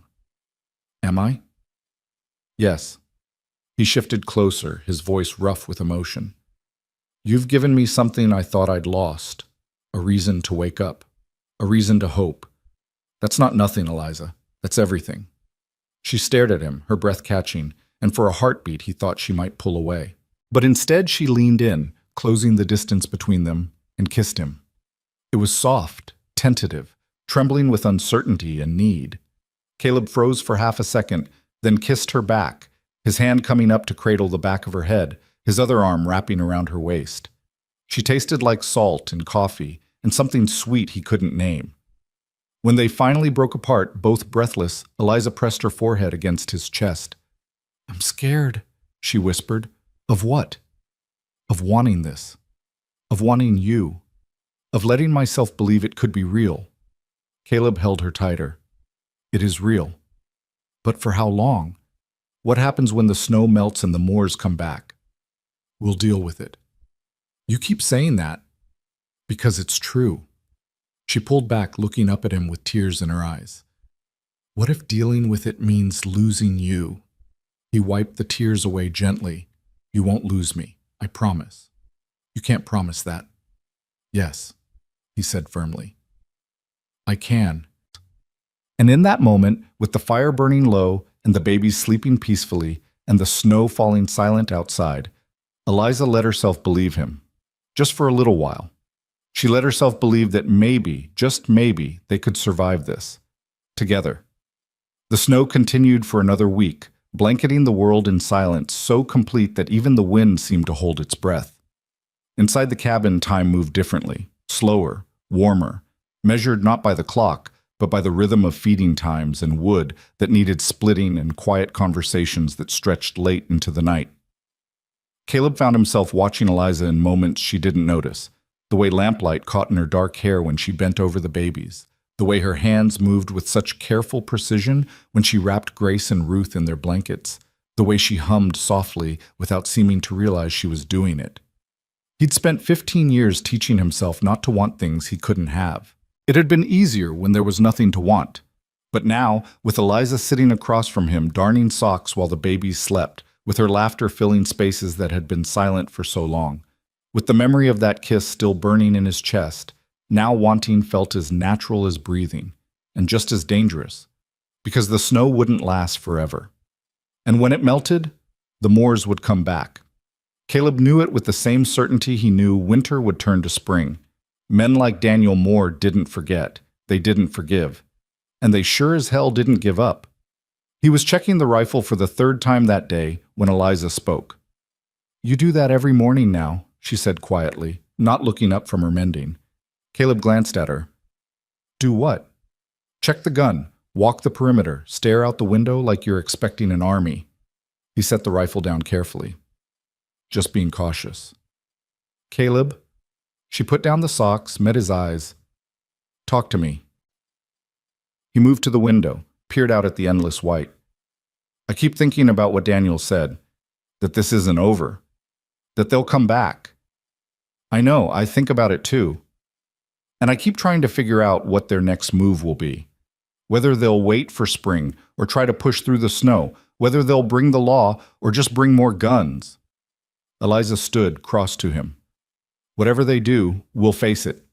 Am I? Yes. He shifted closer, his voice rough with emotion. You've given me something I thought I'd lost. A reason to wake up. A reason to hope. That's not nothing, Eliza. That's everything. She stared at him, her breath catching, and for a heartbeat he thought she might pull away. But instead she leaned in, closing the distance between them, and kissed him. It was soft, tentative, trembling with uncertainty and need. Caleb froze for half a second, then kissed her back, his hand coming up to cradle the back of her head, his other arm wrapping around her waist. She tasted like salt and coffee and something sweet he couldn't name. When they finally broke apart, both breathless, Eliza pressed her forehead against his chest. "I'm scared," she whispered. "Of what?" "Of wanting this. Of wanting you. Of letting myself believe it could be real." Caleb held her tighter. "It is real. But for how long? What happens when the snow melts and the moors come back?" "We'll deal with it." "You keep saying that." "Because it's true." She pulled back, looking up at him with tears in her eyes. "What if dealing with it means losing you?" He wiped the tears away gently. "You won't lose me, I promise." "You can't promise that." "Yes," he said firmly. "I can." And in that moment, with the fire burning low and the babies sleeping peacefully and the snow falling silent outside, Eliza let herself believe him, just for a little while. She let herself believe that maybe, just maybe, they could survive this, together. The snow continued for another week, blanketing the world in silence so complete that even the wind seemed to hold its breath. Inside the cabin, time moved differently, slower, warmer, measured not by the clock, but by the rhythm of feeding times and wood that needed splitting and quiet conversations that stretched late into the night. Caleb found himself watching Eliza in moments she didn't notice, the way lamplight caught in her dark hair when she bent over the babies, the way her hands moved with such careful precision when she wrapped Grace and Ruth in their blankets, the way she hummed softly without seeming to realize she was doing it. He'd spent 15 years teaching himself not to want things he couldn't have. It had been easier when there was nothing to want. But now, with Eliza sitting across from him, darning socks while the babies slept, with her laughter filling spaces that had been silent for so long, with the memory of that kiss still burning in his chest, now wanting felt as natural as breathing, and just as dangerous, because the snow wouldn't last forever. And when it melted, the moors would come back. Caleb knew it with the same certainty he knew winter would turn to spring. Men like Daniel Moore didn't forget, they didn't forgive, and they sure as hell didn't give up. He was checking the rifle for the third time that day when Eliza spoke. "You do that every morning now," she said quietly, not looking up from her mending. Caleb glanced at her. "Do what?" "Check the gun, walk the perimeter, stare out the window like you're expecting an army." He set the rifle down carefully. "Just being cautious." "Caleb?" She put down the socks, met his eyes. "Talk to me." He moved to the window, peered out at the endless white. "I keep thinking about what Daniel said, that this isn't over, that they'll come back. I know, I think about it too. And I keep trying to figure out what their next move will be. Whether they'll wait for spring or try to push through the snow, whether they'll bring the law or just bring more guns." Eliza stood, crossed to him. "Whatever they do, we'll face it."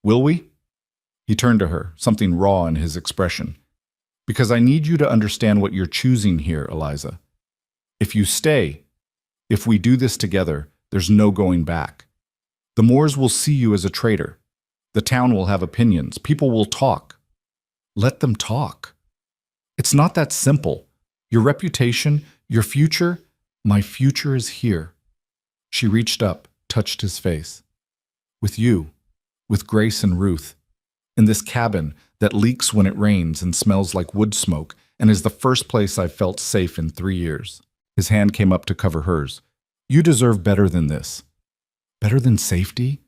"Will we?" He turned to her, something raw in his expression. "Because I need you to understand what you're choosing here, Eliza. If you stay, if we do this together, there's no going back. The Moors will see you as a traitor. The town will have opinions. People will talk. Let them talk. It's not that simple. Your reputation, your future, my future is here." She reached up, touched his face. "With you, with Grace and Ruth, in this cabin that leaks when it rains and smells like wood smoke and is the first place I've felt safe in 3 years. His hand came up to cover hers. "You deserve better than this. Better than safety?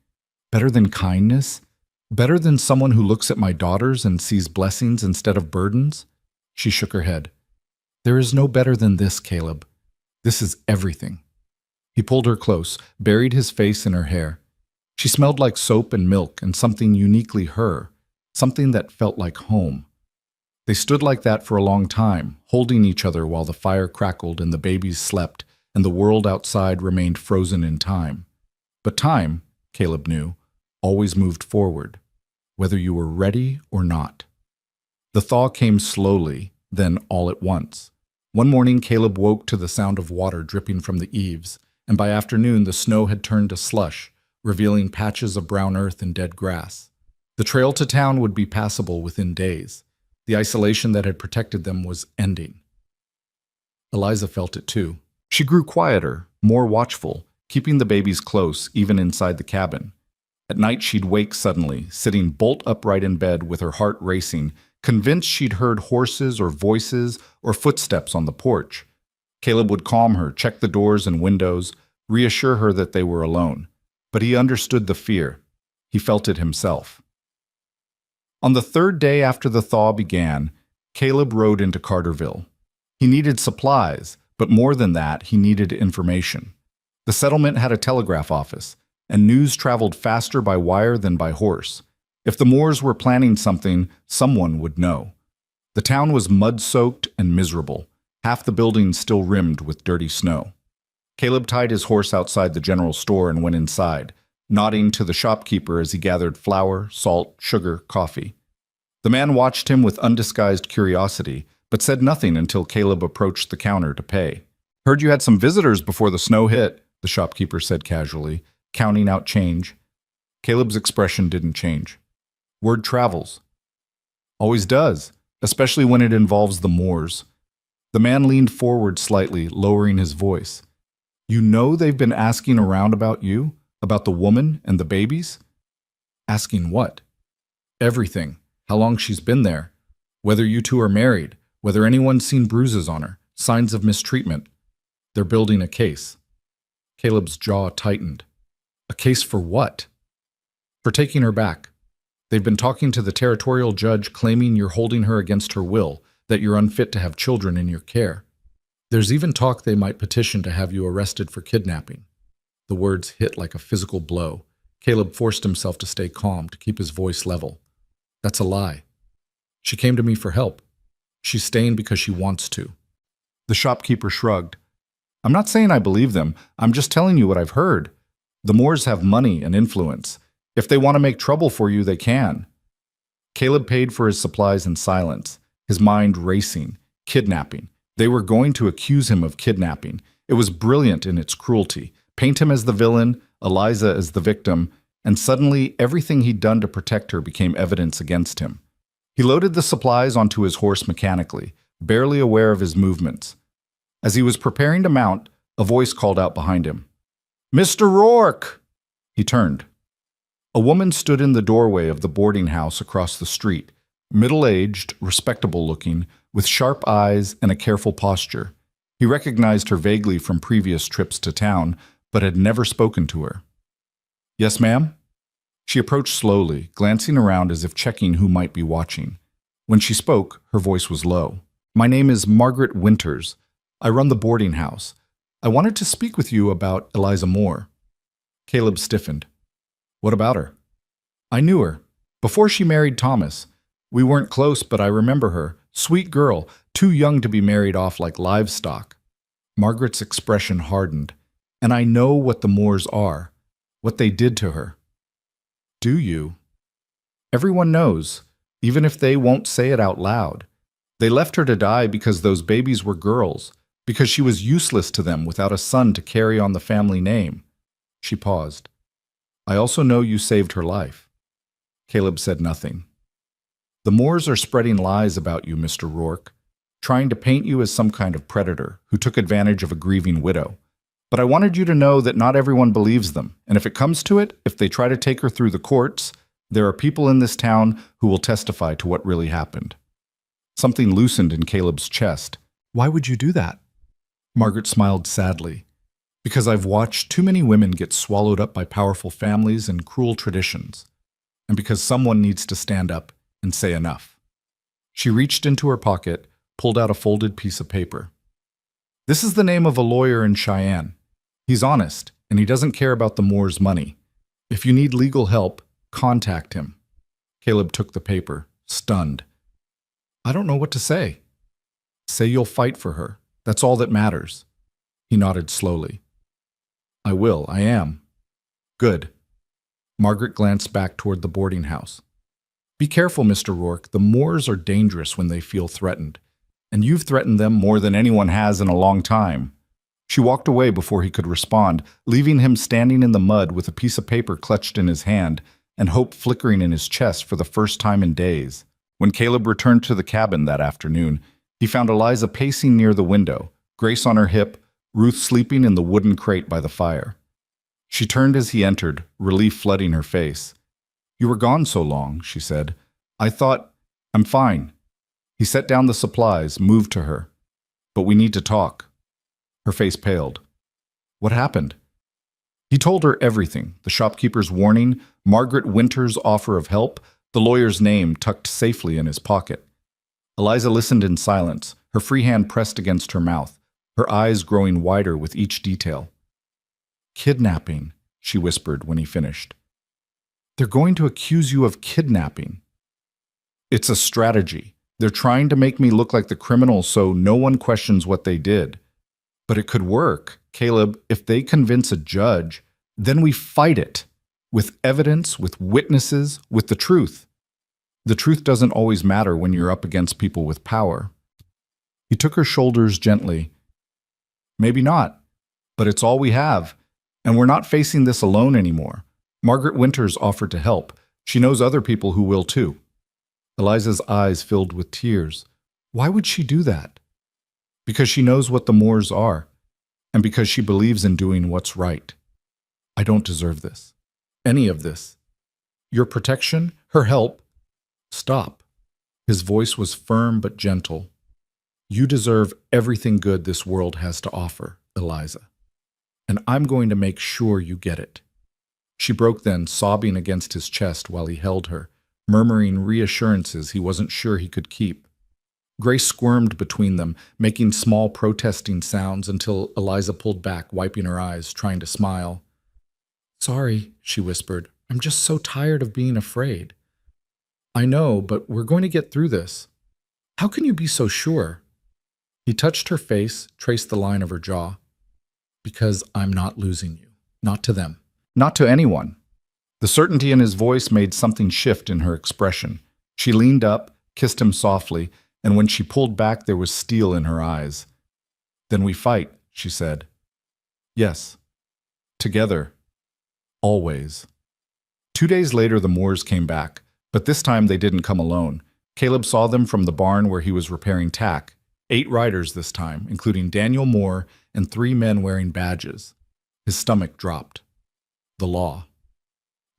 Better than kindness? Better than someone who looks at my daughters and sees blessings instead of burdens?" She shook her head. "There is no better than this, Caleb. This is everything." He pulled her close, buried his face in her hair. She smelled like soap and milk and something uniquely her, something that felt like home. They stood like that for a long time, holding each other while the fire crackled and the babies slept and the world outside remained frozen in time. But time, Caleb knew, always moved forward, whether you were ready or not. The thaw came slowly, then all at once. One morning Caleb woke to the sound of water dripping from the eaves, and by afternoon the snow had turned to slush, revealing patches of brown earth and dead grass. The trail to town would be passable within days. The isolation that had protected them was ending. Eliza felt it too. She grew quieter, more watchful, keeping the babies close even inside the cabin. At night she'd wake suddenly, sitting bolt upright in bed with her heart racing, convinced she'd heard horses or voices or footsteps on the porch. Caleb would calm her, check the doors and windows, reassure her that they were alone. But he understood the fear. He felt it himself. On the third day after the thaw began, Caleb rode into Carterville. He needed supplies, but more than that, he needed information. The settlement had a telegraph office, and news traveled faster by wire than by horse. If the Moors were planning something, someone would know. The town was mud-soaked and miserable, half the buildings still rimmed with dirty snow. Caleb tied his horse outside the general store and went inside, nodding to the shopkeeper as he gathered flour, salt, sugar, coffee. The man watched him with undisguised curiosity, but said nothing until Caleb approached the counter to pay. "Heard you had some visitors before the snow hit," the shopkeeper said casually, counting out change. Caleb's expression didn't change. "Word travels." "Always does, especially when it involves the Moors." The man leaned forward slightly, lowering his voice. "You know they've been asking around about you? About the woman and the babies?" "Asking what?" "Everything. How long she's been there. Whether you two are married. Whether anyone's seen bruises on her. Signs of mistreatment. They're building a case." Caleb's jaw tightened. "A case for what?" "For taking her back. They've been talking to the territorial judge claiming you're holding her against her will, that you're unfit to have children in your care. There's even talk they might petition to have you arrested for kidnapping." The words hit like a physical blow. Caleb forced himself to stay calm, to keep his voice level. "That's a lie. She came to me for help. She's staying because she wants to." The shopkeeper shrugged. "I'm not saying I believe them. I'm just telling you what I've heard. The Moors have money and influence. If they want to make trouble for you, they can." Caleb paid for his supplies in silence, his mind racing. Kidnapping. They were going to accuse him of kidnapping. It was brilliant in its cruelty. Paint him as the villain, Eliza as the victim, and suddenly everything he'd done to protect her became evidence against him. He loaded the supplies onto his horse mechanically, barely aware of his movements. As he was preparing to mount, a voice called out behind him. "Mr. Rourke!" He turned. A woman stood in the doorway of the boarding house across the street, middle-aged, respectable-looking, with sharp eyes and a careful posture. He recognized her vaguely from previous trips to town, but had never spoken to her. "Yes, ma'am?" She approached slowly, glancing around as if checking who might be watching. When she spoke, her voice was low. "My name is Margaret Winters. I run the boarding house. I wanted to speak with you about Eliza Moore." Caleb stiffened. "What about her?" "I knew her. Before she married Thomas. We weren't close, but I remember her. Sweet girl, too young to be married off like livestock." Margaret's expression hardened. "And I know what the Moors are, what they did to her." "Do you?" "Everyone knows, even if they won't say it out loud. They left her to die because those babies were girls, because she was useless to them without a son to carry on the family name." She paused. "I also know you saved her life." Caleb said nothing. "The Moors are spreading lies about you, Mr. Rourke, trying to paint you as some kind of predator who took advantage of a grieving widow. But I wanted you to know that not everyone believes them, and if it comes to it, if they try to take her through the courts, there are people in this town who will testify to what really happened." Something loosened in Caleb's chest. "Why would you do that?" Margaret smiled sadly. "Because I've watched too many women get swallowed up by powerful families and cruel traditions, and because someone needs to stand up and say enough." She reached into her pocket, pulled out a folded piece of paper. "This is the name of a lawyer in Cheyenne. He's honest, and he doesn't care about the Moors' money. If you need legal help, contact him." Caleb took the paper, stunned. "I don't know what to say." "Say you'll fight for her. That's all that matters." He nodded slowly. "I will, I am." "Good." Margaret glanced back toward the boarding house. "Be careful, Mr. Rourke. The Moors are dangerous when they feel threatened, and you've threatened them more than anyone has in a long time." She walked away before he could respond, leaving him standing in the mud with a piece of paper clutched in his hand, and hope flickering in his chest for the first time in days. When Caleb returned to the cabin that afternoon, he found Eliza pacing near the window, Grace on her hip, Ruth sleeping in the wooden crate by the fire. She turned as he entered, relief flooding her face. "You were gone so long," she said. "I thought, I'm fine." He set down the supplies, moved to her. "But we need to talk." Her face paled. "What happened?" He told her everything, the shopkeeper's warning, Margaret Winter's offer of help, the lawyer's name tucked safely in his pocket. Eliza listened in silence, her free hand pressed against her mouth, her eyes growing wider with each detail. "Kidnapping," she whispered when he finished. "They're going to accuse you of kidnapping." "It's a strategy. They're trying to make me look like the criminal so no one questions what they did. But it could work, Caleb, if they convince a judge, then we fight it. With evidence, with witnesses, with the truth. The truth doesn't always matter when you're up against people with power." He took her shoulders gently. "Maybe not, but it's all we have. And we're not facing this alone anymore. Margaret Winters offered to help. She knows other people who will too." Eliza's eyes filled with tears. Why would she do that? Because she knows what the Moores are, and because she believes in doing what's right. "I don't deserve this. Any of this. Your protection, her help." "Stop." His voice was firm but gentle. "You deserve everything good this world has to offer, Eliza. And I'm going to make sure you get it." She broke then, sobbing against his chest while he held her, murmuring reassurances he wasn't sure he could keep. Grace squirmed between them, making small protesting sounds until Eliza pulled back, wiping her eyes, trying to smile. "Sorry," she whispered. "I'm just so tired of being afraid." "I know, but we're going to get through this. How can you be so sure?" He touched her face, traced the line of her jaw. "Because I'm not losing you. Not to them. Not to anyone." The certainty in his voice made something shift in her expression. She leaned up, kissed him softly, and when she pulled back there was steel in her eyes. "Then we fight," she said. "Yes. Together. Always." 2 days later the Moores came back, but this time they didn't come alone. Caleb saw them from the barn where he was repairing tack. 8 riders this time, including Daniel Moore and 3 men wearing badges. His stomach dropped. The law.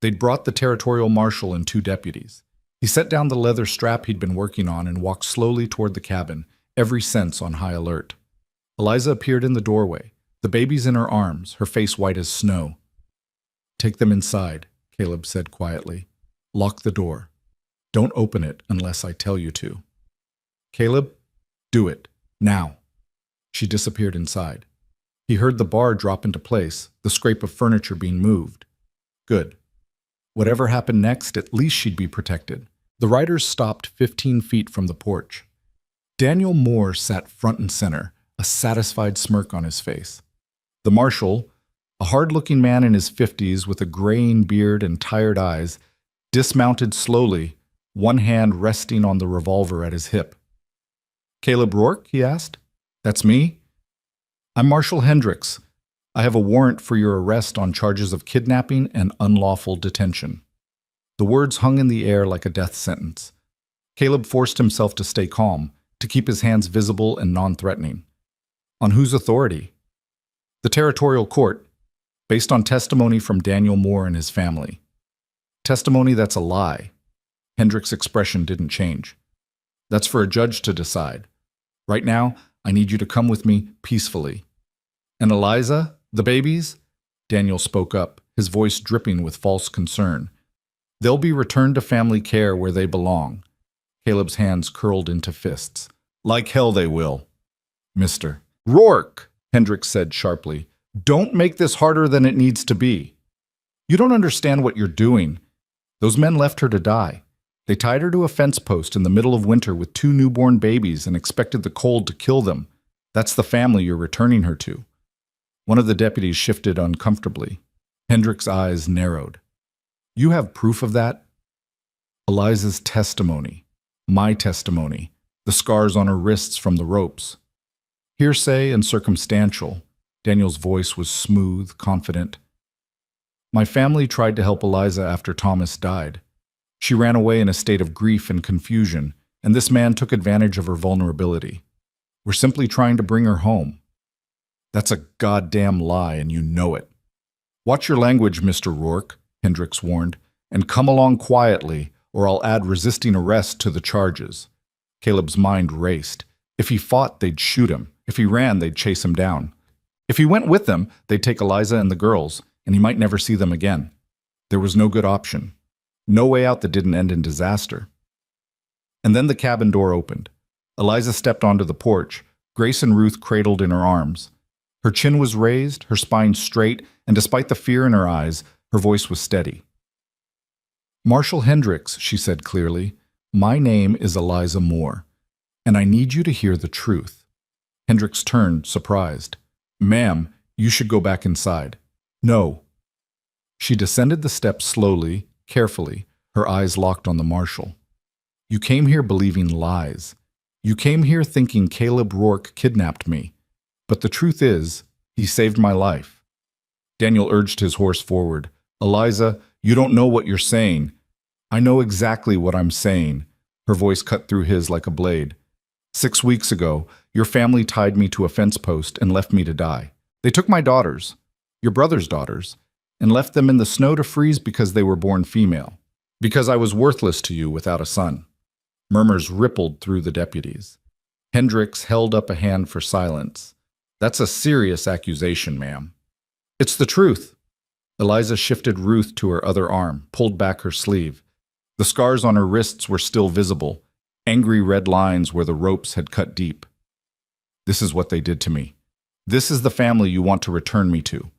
They'd brought the territorial marshal and 2 deputies. He set down the leather strap he'd been working on and walked slowly toward the cabin, every sense on high alert. Eliza appeared in the doorway, the babies in her arms, her face white as snow. "Take them inside," Caleb said quietly. "Lock the door. Don't open it unless I tell you to." "Caleb, do it. Now." She disappeared inside. He heard the bar drop into place, the scrape of furniture being moved. Good. Whatever happened next, at least she'd be protected. The riders stopped 15 feet from the porch. Daniel Moore sat front and center, a satisfied smirk on his face. The marshal, a hard-looking man in his 50s with a graying beard and tired eyes, dismounted slowly, one hand resting on the revolver at his hip. "Caleb Rourke?" he asked. "That's me. I'm Marshal Hendricks. I have a warrant for your arrest on charges of kidnapping and unlawful detention." The words hung in the air like a death sentence. Caleb forced himself to stay calm, to keep his hands visible and non-threatening. "On whose authority?" "The territorial court, based on testimony from Daniel Moore and his family." "Testimony that's a lie." Hendricks' expression didn't change. "That's for a judge to decide. Right now, I need you to come with me peacefully." "And Eliza? The babies?" Daniel spoke up, his voice dripping with false concern. "They'll be returned to family care where they belong." Caleb's hands curled into fists. "Like hell they will." "Mr. Rourke," Hendricks said sharply, "don't make this harder than it needs to be. You don't understand what you're doing. Those men left her to die. They tied her to a fence post in the middle of winter with 2 newborn babies and expected the cold to kill them. That's the family you're returning her to." One of the deputies shifted uncomfortably. Hendricks' eyes narrowed. "You have proof of that?" "Eliza's testimony. My testimony. The scars on her wrists from the ropes." "Hearsay and circumstantial." Daniel's voice was smooth, confident. My family tried to help Eliza after Thomas died. She ran away in a state of grief and confusion, and this man took advantage of her vulnerability. We're simply trying to bring her home. That's a goddamn lie, and you know it. Watch your language, Mr. Rourke, Hendricks warned, and come along quietly, or I'll add resisting arrest to the charges. Caleb's mind raced. If he fought, they'd shoot him. If he ran, they'd chase him down. If he went with them, they'd take Eliza and the girls, and he might never see them again. There was no good option. No way out that didn't end in disaster. And then the cabin door opened. Eliza stepped onto the porch, Grace and Ruth cradled in her arms. Her chin was raised, her spine straight, and despite the fear in her eyes, her voice was steady. Marshall Hendricks, she said clearly, my name is Eliza Moore, and I need you to hear the truth. Hendricks turned, surprised. Ma'am, you should go back inside. No. She descended the steps slowly, carefully, her eyes locked on the marshal. You came here believing lies. You came here thinking Caleb Rourke kidnapped me. But the truth is, he saved my life. Daniel urged his horse forward. Eliza, you don't know what you're saying. I know exactly what I'm saying. Her voice cut through his like a blade. 6 weeks ago, your family tied me to a fence post and left me to die. They took my daughters, your brother's daughters, and left them in the snow to freeze because they were born female. Because I was worthless to you without a son. Murmurs rippled through the deputies. Hendricks held up a hand for silence. That's a serious accusation, ma'am. It's the truth. Eliza shifted Ruth to her other arm, pulled back her sleeve. The scars on her wrists were still visible, angry red lines where the ropes had cut deep. This is what they did to me. This is the family you want to return me to.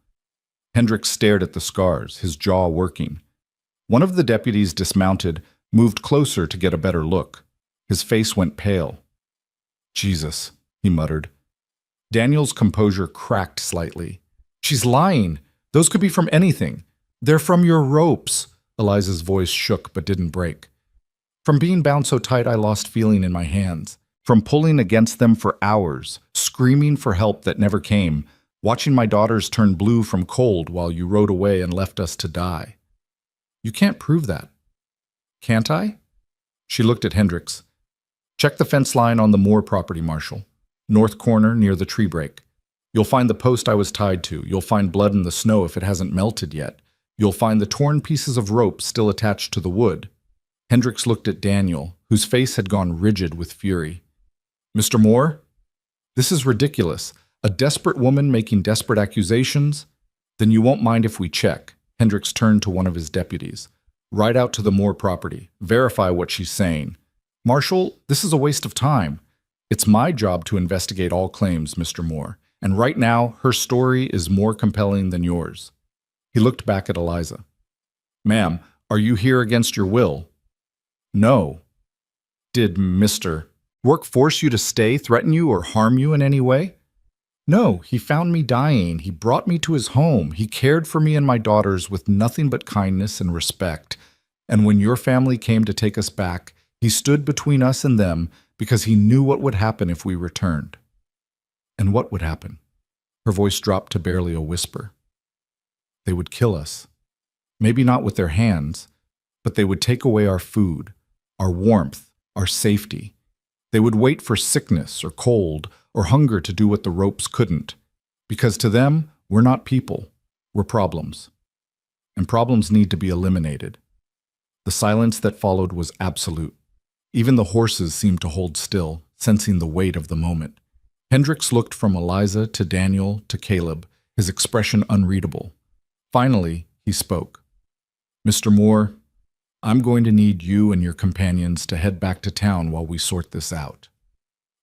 Hendricks stared at the scars, his jaw working. One of the deputies dismounted, moved closer to get a better look. His face went pale. Jesus, he muttered. Daniel's composure cracked slightly. She's lying. Those could be from anything. They're from your ropes. Eliza's voice shook but didn't break. From being bound so tight I lost feeling in my hands. From pulling against them for hours, screaming for help that never came, watching my daughters turn blue from cold while you rode away and left us to die. You can't prove that. Can't I? She looked at Hendricks. Check the fence line on the Moore property, Marshal. North corner near the tree break. You'll find the post I was tied to. You'll find blood in the snow if it hasn't melted yet. You'll find the torn pieces of rope still attached to the wood. Hendricks looked at Daniel, whose face had gone rigid with fury. Mr. Moore? This is ridiculous. A desperate woman making desperate accusations? Then you won't mind if we check. Hendricks turned to one of his deputies. Ride out to the Moore property. Verify what she's saying. Marshal, this is a waste of time. It's my job to investigate all claims, Mr. Moore, and right now her story is more compelling than yours. He looked back at Eliza. Ma'am, are you here against your will? No. Did Mr. Rourke force you to stay, threaten you, or harm you in any way? No, he found me dying. He brought me to his home. He cared for me and my daughters with nothing but kindness and respect. And when your family came to take us back, he stood between us and them because he knew what would happen if we returned. And what would happen? Her voice dropped to barely a whisper. They would kill us. Maybe not with their hands, but they would take away our food, our warmth, our safety. They would wait for sickness or cold or hunger to do what the ropes couldn't. Because to them, we're not people, we're problems. And problems need to be eliminated. The silence that followed was absolute. Even the horses seemed to hold still, sensing the weight of the moment. Hendricks looked from Eliza to Daniel to Caleb, his expression unreadable. Finally, he spoke. Mr. Moore, I'm going to need you and your companions to head back to town while we sort this out.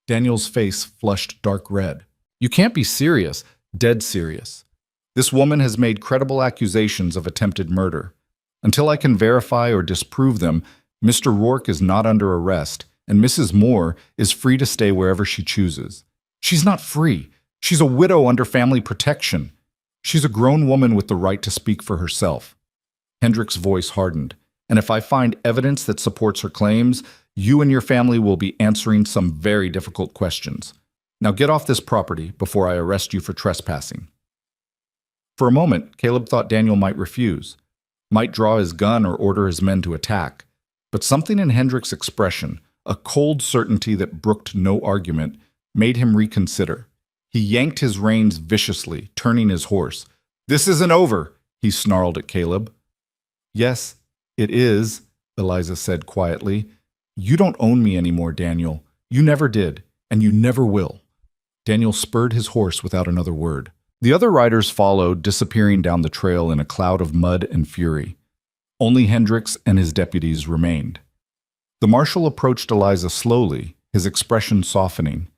Daniel's face flushed dark red. You can't be serious, dead serious. This woman has made credible accusations of attempted murder. Until I can verify or disprove them, Mr. Rourke is not under arrest, and Mrs. Moore is free to stay wherever she chooses. She's not free. She's a widow under family protection. She's a grown woman with the right to speak for herself. Hendricks' voice hardened. And if I find evidence that supports her claims, you and your family will be answering some very difficult questions. Now get off this property before I arrest you for trespassing. For a moment, Caleb thought Daniel might refuse, might draw his gun or order his men to attack. But something in Hendricks' expression, a cold certainty that brooked no argument, made him reconsider. He yanked his reins viciously, turning his horse. "This isn't over," he snarled at Caleb. "Yes, it is," Eliza said quietly. "You don't own me anymore, Daniel. You never did, and you never will." Daniel spurred his horse without another word. The other riders followed, disappearing down the trail in a cloud of mud and fury. Only Hendricks and his deputies remained. The marshal approached Eliza slowly, his expression softening.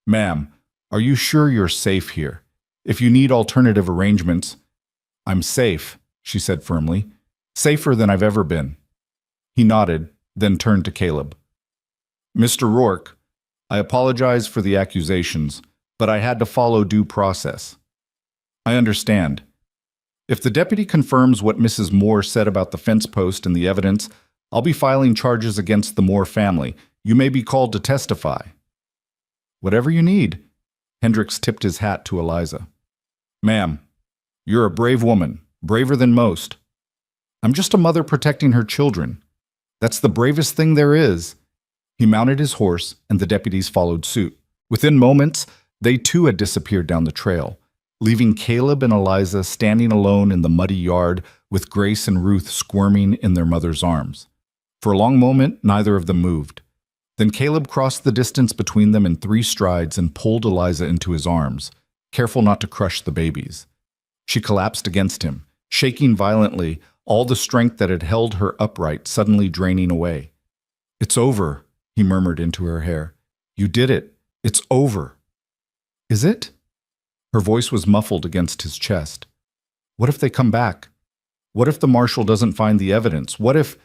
"Ma'am, are you sure you're safe here? If you need alternative arrangements—" "I'm safe," she said firmly. "Safer than I've ever been." He nodded, then turned to Caleb. "Mr. Rourke, I apologize for the accusations, but I had to follow due process." "I understand. If the deputy confirms what Mrs. Moore said about the fence post and the evidence, I'll be filing charges against the Moore family. You may be called to testify." "Whatever you need." Hendricks tipped his hat to Eliza. "Ma'am, you're a brave woman, braver than most." "I'm just a mother protecting her children. That's the bravest thing there is." He mounted his horse, and the deputies followed suit. Within moments, they too had disappeared down the trail, leaving Caleb and Eliza standing alone in the muddy yard with Grace and Ruth squirming in their mother's arms. For a long moment, neither of them moved. Then Caleb crossed the distance between them in 3 strides and pulled Eliza into his arms, careful not to crush the babies. She collapsed against him, shaking violently, all the strength that had held her upright suddenly draining away. "It's over," he murmured into her hair. "You did it. It's over." "Is it?" Her voice was muffled against his chest. "What if they come back? What if the marshal doesn't find the evidence? What if—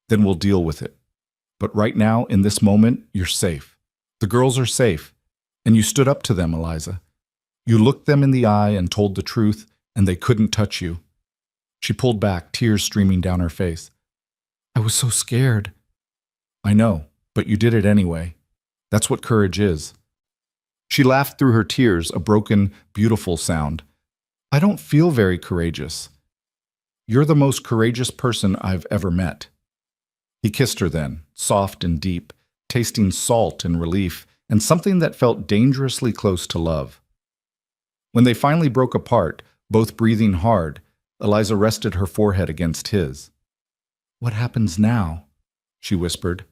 Then we'll deal with it. But right now, in this moment, you're safe. The girls are safe. And you stood up to them, Eliza. You looked them in the eye and told the truth, and they couldn't touch you." She pulled back, tears streaming down her face. "I was so scared." "I know, but you did it anyway. That's what courage is." She laughed through her tears, a broken, beautiful sound. "I don't feel very courageous." "You're the most courageous person I've ever met." He kissed her then, soft and deep, tasting salt and relief, and something that felt dangerously close to love. When they finally broke apart, both breathing hard, Eliza rested her forehead against his. "What happens now?" she whispered.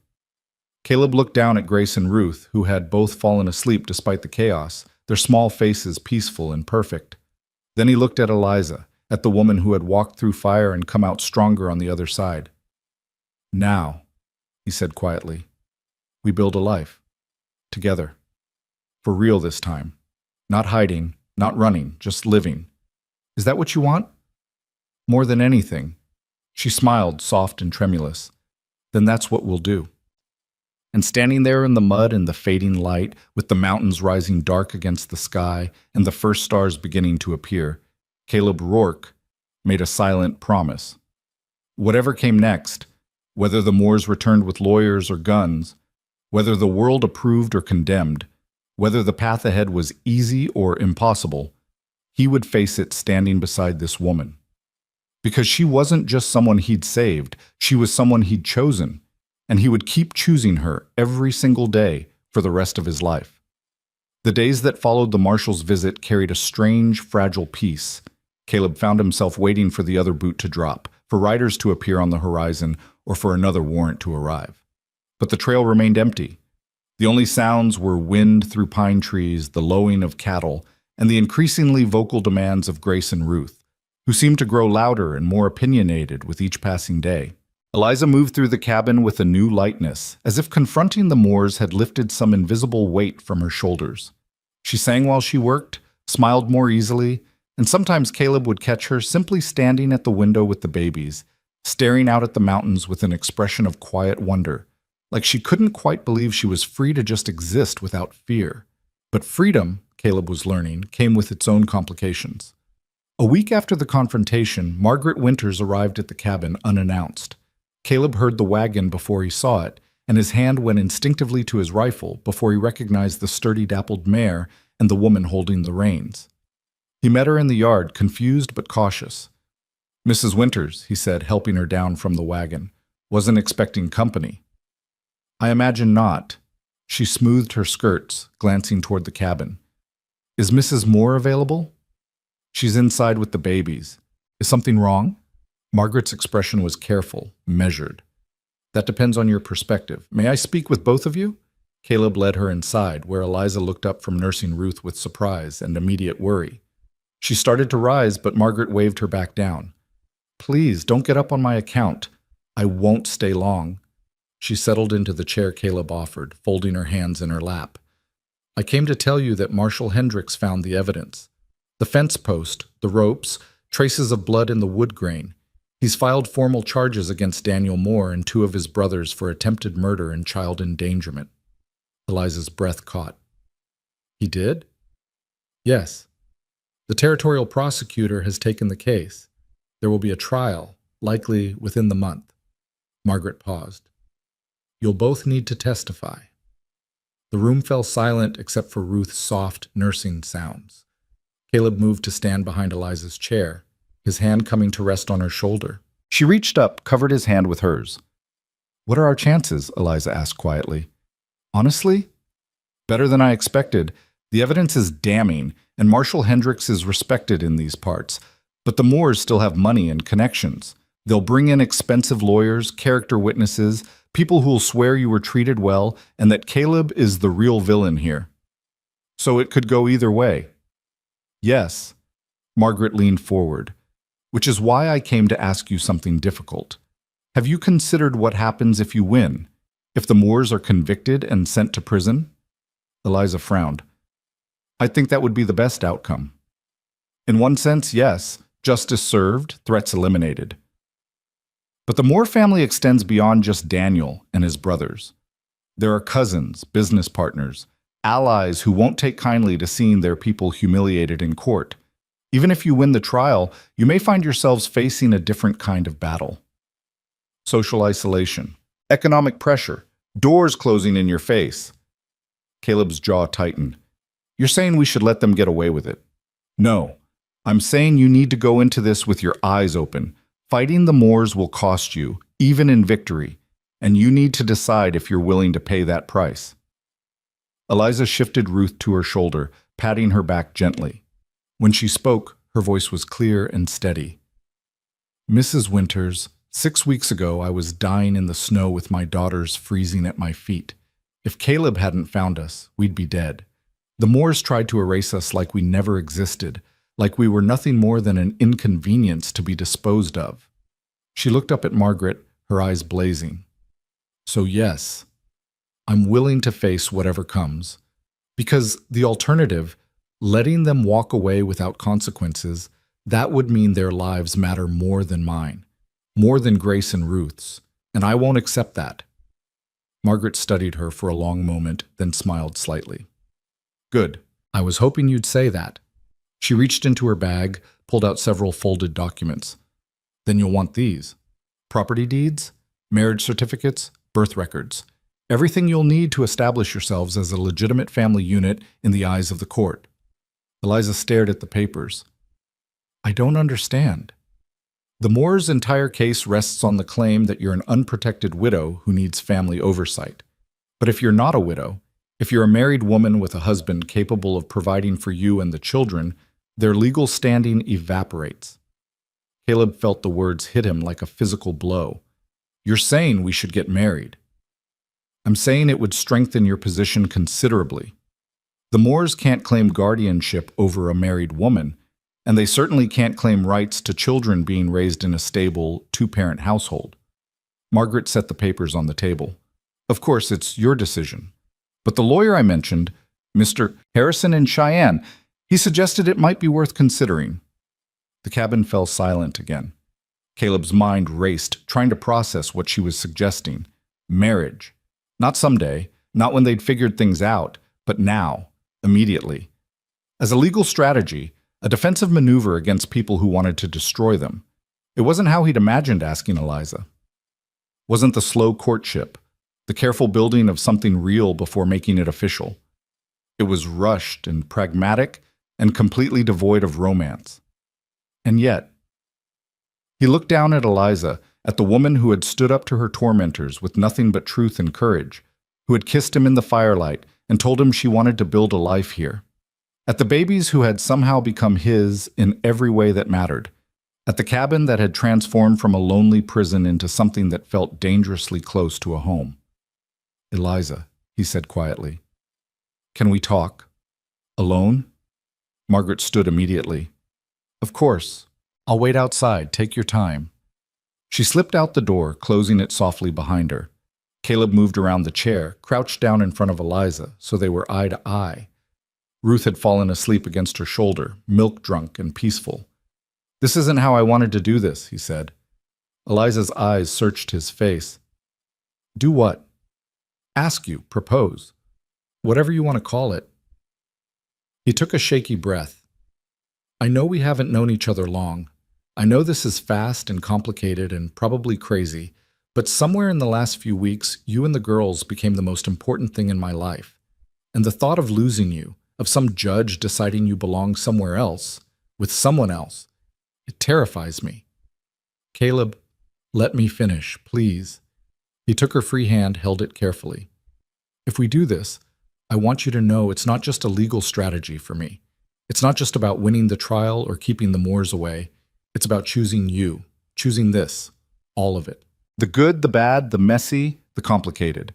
Caleb looked down at Grace and Ruth, who had both fallen asleep despite the chaos, their small faces peaceful and perfect. Then he looked at Eliza, at the woman who had walked through fire and come out stronger on the other side. "Now," he said quietly, "we build a life. Together. For real this time. Not hiding, not running, just living. Is that what you want?" "More than anything." She smiled, soft and tremulous. "Then that's what we'll do." And standing there in the mud and the fading light, with the mountains rising dark against the sky and the first stars beginning to appear, Caleb Rourke made a silent promise. Whatever came next, whether the Moors returned with lawyers or guns, whether the world approved or condemned, whether the path ahead was easy or impossible, he would face it standing beside this woman. Because she wasn't just someone he'd saved, she was someone he'd chosen, and he would keep choosing her every single day for the rest of his life. The days that followed the marshal's visit carried a strange, fragile peace. Caleb found himself waiting for the other boot to drop, for riders to appear on the horizon, or for another warrant to arrive. But the trail remained empty. The only sounds were wind through pine trees, the lowing of cattle, and the increasingly vocal demands of Grace and Ruth, who seemed to grow louder and more opinionated with each passing day. Eliza moved through the cabin with a new lightness, as if confronting the Moors had lifted some invisible weight from her shoulders. She sang while she worked, smiled more easily, and sometimes Caleb would catch her simply standing at the window with the babies, staring out at the mountains with an expression of quiet wonder, like she couldn't quite believe she was free to just exist without fear. But freedom, Caleb was learning, came with its own complications. A week after the confrontation, Margaret Winters arrived at the cabin unannounced. Caleb heard the wagon before he saw it, and his hand went instinctively to his rifle before he recognized the sturdy dappled mare and the woman holding the reins. He met her in the yard, confused but cautious. "Mrs. Winters," he said, helping her down from the wagon. "Wasn't expecting company." "I imagine not." She smoothed her skirts, glancing toward the cabin. "Is Mrs. Moore available?" "She's inside with the babies. Is something wrong?" Margaret's expression was careful, measured. "That depends on your perspective. May I speak with both of you?" Caleb led her inside, where Eliza looked up from nursing Ruth with surprise and immediate worry. She started to rise, but Margaret waved her back down. "Please, don't get up on my account. I won't stay long." She settled into the chair Caleb offered, folding her hands in her lap. "I came to tell you that Marshal Hendricks found the evidence. The fence post, the ropes, traces of blood in the wood grain. He's filed formal charges against Daniel Moore and 2 of his brothers for attempted murder and child endangerment." Eliza's breath caught. "He did?" "Yes. The territorial prosecutor has taken the case. There will be a trial, likely within the month." Margaret paused. "You'll both need to testify." The room fell silent except for Ruth's soft, nursing sounds. Caleb moved to stand behind Eliza's chair, his hand coming to rest on her shoulder. She reached up, covered his hand with hers. "What are our chances?" Eliza asked quietly. "Honestly? Better than I expected. The evidence is damning, and Marshal Hendricks is respected in these parts. But the Moores still have money and connections. They'll bring in expensive lawyers, character witnesses, people who'll swear you were treated well, and that Caleb is the real villain here. So it could go either way." "Yes." Margaret leaned forward. "Which is why I came to ask you something difficult. Have you considered what happens if you win? If the Moores are convicted and sent to prison?" Eliza frowned. "I think that would be the best outcome." "In one sense, yes. Justice served, threats eliminated. But the Moore family extends beyond just Daniel and his brothers. There are cousins, business partners, allies who won't take kindly to seeing their people humiliated in court. Even if you win the trial, you may find yourselves facing a different kind of battle. Social isolation, economic pressure, doors closing in your face." Caleb's jaw tightened. "You're saying we should let them get away with it?" "No. I'm saying you need to go into this with your eyes open. Fighting the Moores will cost you, even in victory, and you need to decide if you're willing to pay that price." Eliza shifted Ruth to her shoulder, patting her back gently. When she spoke, her voice was clear and steady. "Mrs. Winters, 6 weeks ago I was dying in the snow with my daughters freezing at my feet. If Caleb hadn't found us, we'd be dead. The Moores tried to erase us like we never existed, like we were nothing more than an inconvenience to be disposed of." She looked up at Margaret, her eyes blazing. "So yes, I'm willing to face whatever comes. Because the alternative, letting them walk away without consequences, that would mean their lives matter more than mine, more than Grace and Ruth's, and I won't accept that." Margaret studied her for a long moment, then smiled slightly. "Good. I was hoping you'd say that." She reached into her bag, pulled out several folded documents. "Then you'll want these. Property deeds, marriage certificates, birth records. Everything you'll need to establish yourselves as a legitimate family unit in the eyes of the court." Eliza stared at the papers. "I don't understand." "The Moore's entire case rests on the claim that you're an unprotected widow who needs family oversight. But if you're not a widow, if you're a married woman with a husband capable of providing for you and the children, their legal standing evaporates." Caleb felt the words hit him like a physical blow. "You're saying we should get married." "I'm saying it would strengthen your position considerably. The Moores can't claim guardianship over a married woman, and they certainly can't claim rights to children being raised in a stable, 2-parent household." Margaret set the papers on the table. "Of course, it's your decision. But the lawyer I mentioned, Mr. Harrison in Cheyenne, he suggested it might be worth considering." The cabin fell silent again. Caleb's mind raced, trying to process what she was suggesting. Marriage. Not someday, not when they'd figured things out, but now, immediately. As a legal strategy, a defensive maneuver against people who wanted to destroy them. It wasn't how he'd imagined asking Eliza. Wasn't the slow courtship, the careful building of something real before making it official. It was rushed and pragmatic, and completely devoid of romance. And yet, he looked down at Eliza, at the woman who had stood up to her tormentors with nothing but truth and courage, who had kissed him in the firelight and told him she wanted to build a life here. At the babies who had somehow become his in every way that mattered. At the cabin that had transformed from a lonely prison into something that felt dangerously close to a home. "Eliza," he said quietly, "can we talk? Alone?" Margaret stood immediately. "Of course. I'll wait outside. Take your time." She slipped out the door, closing it softly behind her. Caleb moved around the chair, crouched down in front of Eliza, so they were eye to eye. Ruth had fallen asleep against her shoulder, milk-drunk and peaceful. "This isn't how I wanted to do this," he said. Eliza's eyes searched his face. "Do what?" "Ask you, propose. Whatever you want to call it." He took a shaky breath. "I know we haven't known each other long. I know this is fast and complicated and probably crazy, but somewhere in the last few weeks, you and the girls became the most important thing in my life. And the thought of losing you, of some judge deciding you belong somewhere else, with someone else, it terrifies me. Caleb, let me finish, please." He took her free hand, held it carefully. "If we do this, I want you to know it's not just a legal strategy for me. It's not just about winning the trial or keeping the Moors away. It's about choosing you, choosing this, all of it. The good, the bad, the messy, the complicated.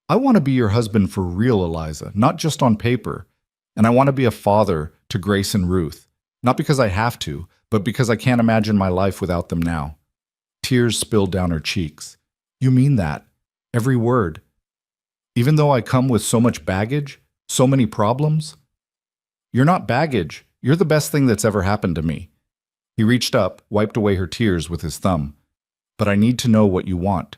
I want to be your husband for real, Eliza, not just on paper. And I want to be a father to Grace and Ruth, not because I have to, but because I can't imagine my life without them now." Tears spilled down her cheeks. "You mean that? Every word? Even though I come with so much baggage, so many problems?" "You're not baggage. You're the best thing that's ever happened to me." He reached up, wiped away her tears with his thumb. "But I need to know what you want.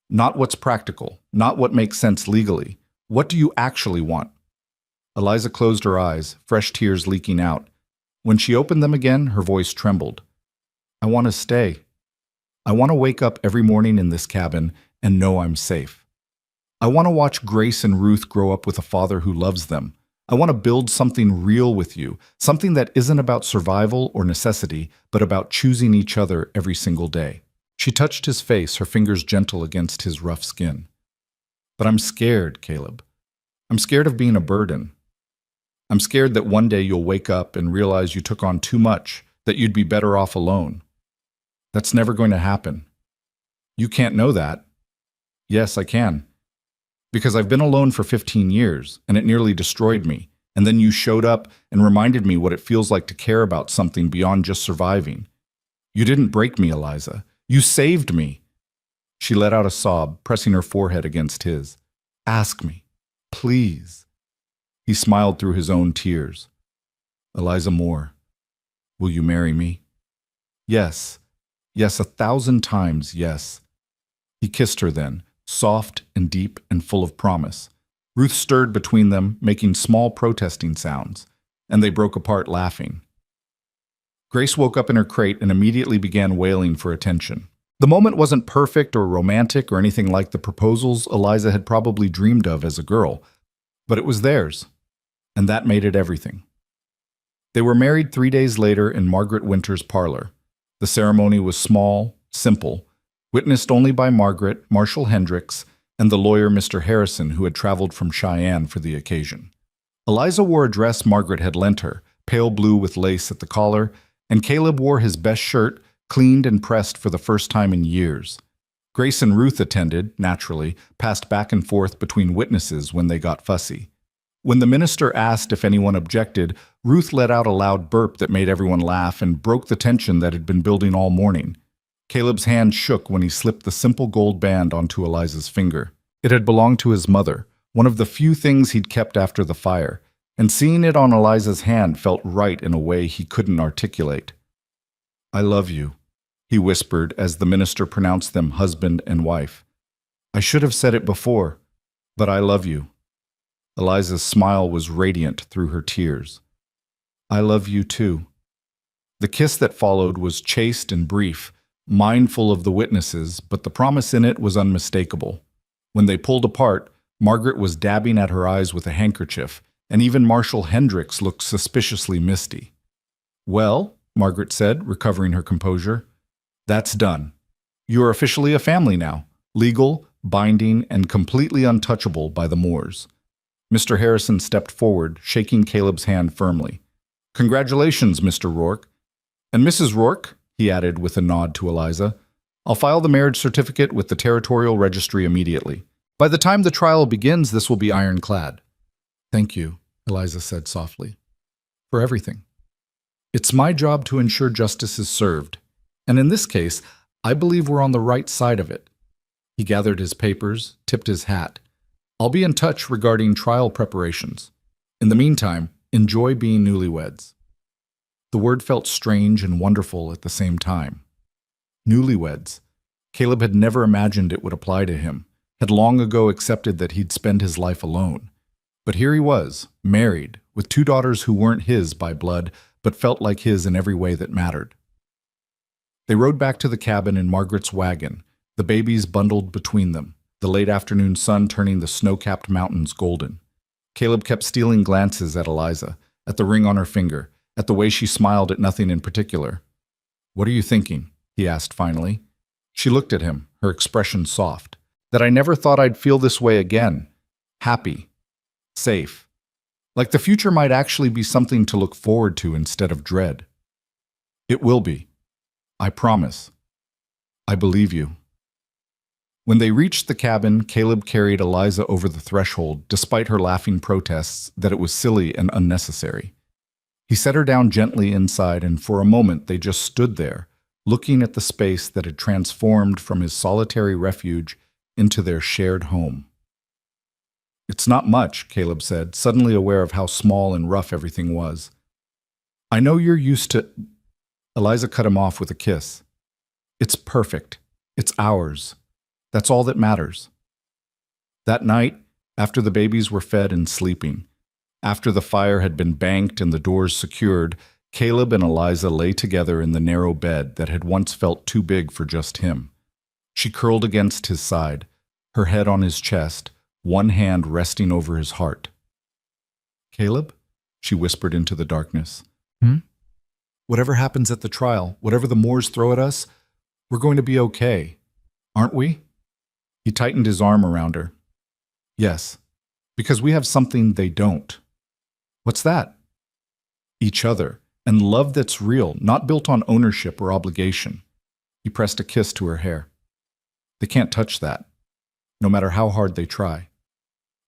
Not what's practical, not what makes sense legally. What do you actually want?" Eliza closed her eyes, fresh tears leaking out. When she opened them again, her voice trembled. "I want to stay. I want to wake up every morning in this cabin and know I'm safe. I want to watch Grace and Ruth grow up with a father who loves them. I want to build something real with you, something that isn't about survival or necessity, but about choosing each other every single day." She touched his face, her fingers gentle against his rough skin. "But I'm scared, Caleb. I'm scared of being a burden. I'm scared that one day you'll wake up and realize you took on too much, that you'd be better off alone. That's never going to happen. You can't know that." "Yes, I can. Because I've been alone for 15 years, and it nearly destroyed me. And then you showed up and reminded me what it feels like to care about something beyond just surviving. You didn't break me, Eliza. You saved me." She let out a sob, pressing her forehead against his. "Ask me, please." He smiled through his own tears. "Eliza Moore, will you marry me?" "Yes. Yes, 1,000 times yes." He kissed her then, soft and deep and full of promise. Ruth stirred between them, making small protesting sounds, and they broke apart laughing. Grace woke up in her crate and immediately began wailing for attention. The moment wasn't perfect or romantic or anything like the proposals Eliza had probably dreamed of as a girl, but it was theirs, and that made it everything. They were married 3 days later in Margaret Winter's parlor. The ceremony was small, simple, witnessed only by Margaret, Marshall Hendricks, and the lawyer Mr. Harrison, who had traveled from Cheyenne for the occasion. Eliza wore a dress Margaret had lent her, pale blue with lace at the collar, and Caleb wore his best shirt, cleaned and pressed for the first time in years. Grace and Ruth attended, naturally, passed back and forth between witnesses when they got fussy. When the minister asked if anyone objected, Ruth let out a loud burp that made everyone laugh and broke the tension that had been building all morning. Caleb's hand shook when he slipped the simple gold band onto Eliza's finger. It had belonged to his mother, one of the few things he'd kept after the fire, and seeing it on Eliza's hand felt right in a way he couldn't articulate. "I love you," he whispered as the minister pronounced them husband and wife. "I should have said it before, but I love you." Eliza's smile was radiant through her tears. "I love you too." The kiss that followed was chaste and brief, mindful of the witnesses, but the promise in it was unmistakable. When they pulled apart, Margaret was dabbing at her eyes with a handkerchief, and even Marshal Hendricks looked suspiciously misty. "Well," Margaret said, recovering her composure, "that's done. You are officially a family now, legal, binding, and completely untouchable by the Moors." Mr. Harrison stepped forward, shaking Caleb's hand firmly. "Congratulations, Mr. Rourke. And Mrs. Rourke," he added with a nod to Eliza, "I'll file the marriage certificate with the Territorial Registry immediately. By the time the trial begins, this will be ironclad." "Thank you," Eliza said softly, "for everything. It's my job to ensure justice is served, and in this case, I believe we're on the right side of it." He gathered his papers, tipped his hat. "I'll be in touch regarding trial preparations. In the meantime, enjoy being newlyweds." The word felt strange and wonderful at the same time. Newlyweds. Caleb had never imagined it would apply to him, had long ago accepted that he'd spend his life alone. But here he was, married, with 2 daughters who weren't his by blood, but felt like his in every way that mattered. They rode back to the cabin in Margaret's wagon, the babies bundled between them, the late afternoon sun turning the snow-capped mountains golden. Caleb kept stealing glances at Eliza, at the ring on her finger, at the way she smiled at nothing in particular. "What are you thinking?" he asked finally. She looked at him, her expression soft. "That I never thought I'd feel this way again. Happy. Safe. Like the future might actually be something to look forward to instead of dread." "It will be. I promise. I believe you." When they reached the cabin, Caleb carried Eliza over the threshold, despite her laughing protests that it was silly and unnecessary. He set her down gently inside, and for a moment they just stood there, looking at the space that had transformed from his solitary refuge into their shared home. "It's not much," Caleb said, suddenly aware of how small and rough everything was. "I know you're used to—" Eliza cut him off with a kiss. "It's perfect. It's ours. That's all that matters." That night, after the babies were fed and sleeping, after the fire had been banked and the doors secured, Caleb and Eliza lay together in the narrow bed that had once felt too big for just him. She curled against his side, her head on his chest, one hand resting over his heart. "Caleb?" she whispered into the darkness. "Whatever happens at the trial, whatever the Moors throw at us, we're going to be okay, aren't we?" He tightened his arm around her. "Yes, because we have something they don't." "What's that?" "Each other, and love that's real, not built on ownership or obligation." He pressed a kiss to her hair. "They can't touch that, no matter how hard they try."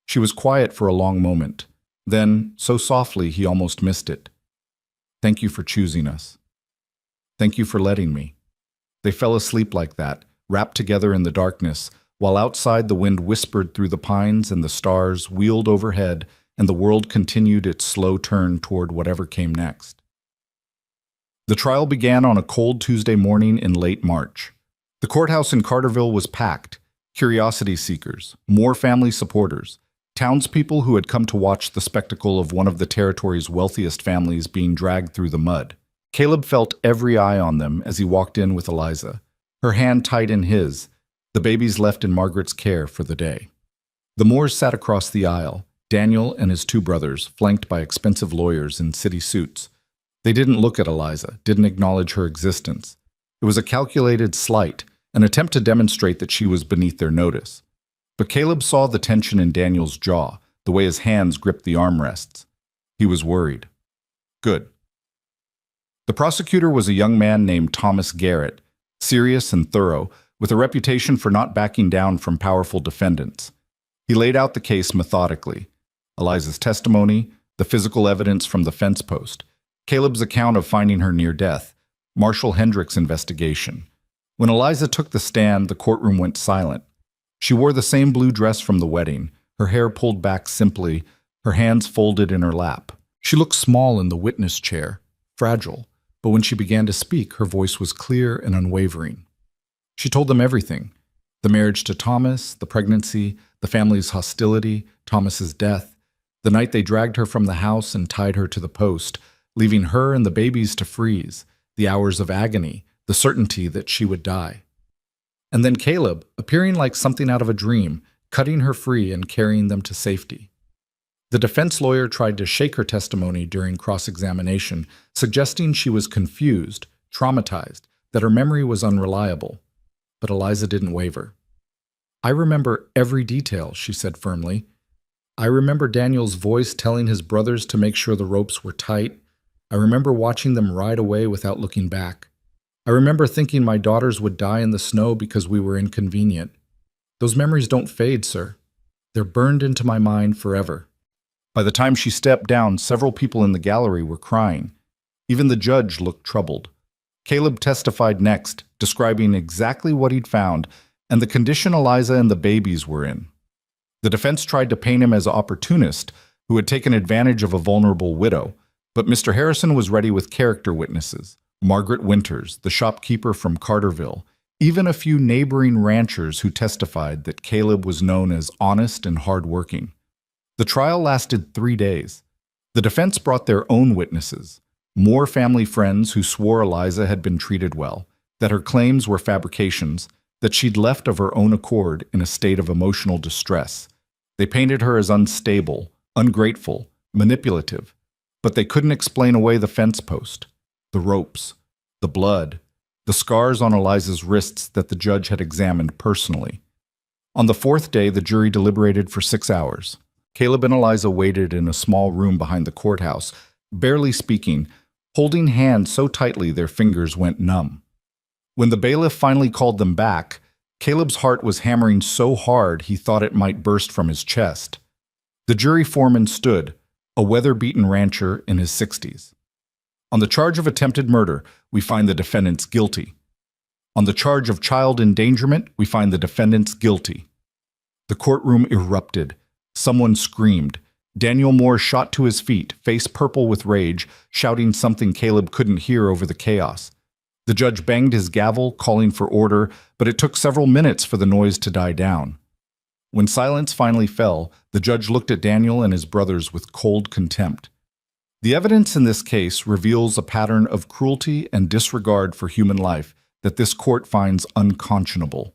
She was quiet for a long moment. Then, so softly he almost missed it. "Thank you for choosing us. Thank you for letting me." They fell asleep like that, wrapped together in the darkness, while outside the wind whispered through the pines and the stars wheeled overhead and the world continued its slow turn toward whatever came next. The trial began on a cold Tuesday morning in late March. The courthouse in Carterville was packed. Curiosity seekers, more family supporters, townspeople who had come to watch the spectacle of one of the territory's wealthiest families being dragged through the mud. Caleb felt every eye on them as he walked in with Eliza, her hand tight in his, the babies left in Margaret's care for the day. The Moors sat across the aisle, Daniel and his 2 brothers, flanked by expensive lawyers in city suits. They didn't look at Eliza, didn't acknowledge her existence. It was a calculated slight, an attempt to demonstrate that she was beneath their notice. But Caleb saw the tension in Daniel's jaw, the way his hands gripped the armrests. He was worried. Good. The prosecutor was a young man named Thomas Garrett, serious and thorough, with a reputation for not backing down from powerful defendants. He laid out the case methodically. Eliza's testimony, the physical evidence from the fence post, Caleb's account of finding her near death, Marshal Hendricks' investigation. When Eliza took the stand, the courtroom went silent. She wore the same blue dress from the wedding, her hair pulled back simply, her hands folded in her lap. She looked small in the witness chair, fragile, but when she began to speak, her voice was clear and unwavering. She told them everything: the marriage to Thomas, the pregnancy, the family's hostility, Thomas's death, the night they dragged her from the house and tied her to the post, leaving her and the babies to freeze, the hours of agony, the certainty that she would die. And then Caleb, appearing like something out of a dream, cutting her free and carrying them to safety. The defense lawyer tried to shake her testimony during cross-examination, suggesting she was confused, traumatized, that her memory was unreliable. But Eliza didn't waver. "I remember every detail," she said firmly. "I remember Daniel's voice telling his brothers to make sure the ropes were tight. I remember watching them ride away without looking back. I remember thinking my daughters would die in the snow because we were inconvenient. Those memories don't fade, sir. They're burned into my mind forever." By the time she stepped down, several people in the gallery were crying. Even the judge looked troubled. Caleb testified next, describing exactly what he'd found and the condition Eliza and the babies were in. The defense tried to paint him as an opportunist who had taken advantage of a vulnerable widow, but Mr. Harrison was ready with character witnesses: Margaret Winters, the shopkeeper from Carterville, even a few neighboring ranchers who testified that Caleb was known as honest and hardworking. The trial lasted 3 days. The defense brought their own witnesses, more family friends who swore Eliza had been treated well, that her claims were fabrications, that she'd left of her own accord in a state of emotional distress. They painted her as unstable, ungrateful, manipulative, but they couldn't explain away the fence post, the ropes, the blood, the scars on Eliza's wrists that the judge had examined personally. On the 4th day, the jury deliberated for 6 hours. Caleb and Eliza waited in a small room behind the courthouse, barely speaking, holding hands so tightly their fingers went numb. When the bailiff finally called them back, Caleb's heart was hammering so hard he thought it might burst from his chest. The jury foreman stood, a weather-beaten rancher in his 60s. "On the charge of attempted murder, we find the defendants guilty. On the charge of child endangerment, we find the defendants guilty." The courtroom erupted. Someone screamed. Daniel Moore shot to his feet, face purple with rage, shouting something Caleb couldn't hear over the chaos. The judge banged his gavel, calling for order, but it took several minutes for the noise to die down. When silence finally fell, the judge looked at Daniel and his brothers with cold contempt. The evidence in this case reveals a pattern of cruelty and disregard for human life that this court finds unconscionable.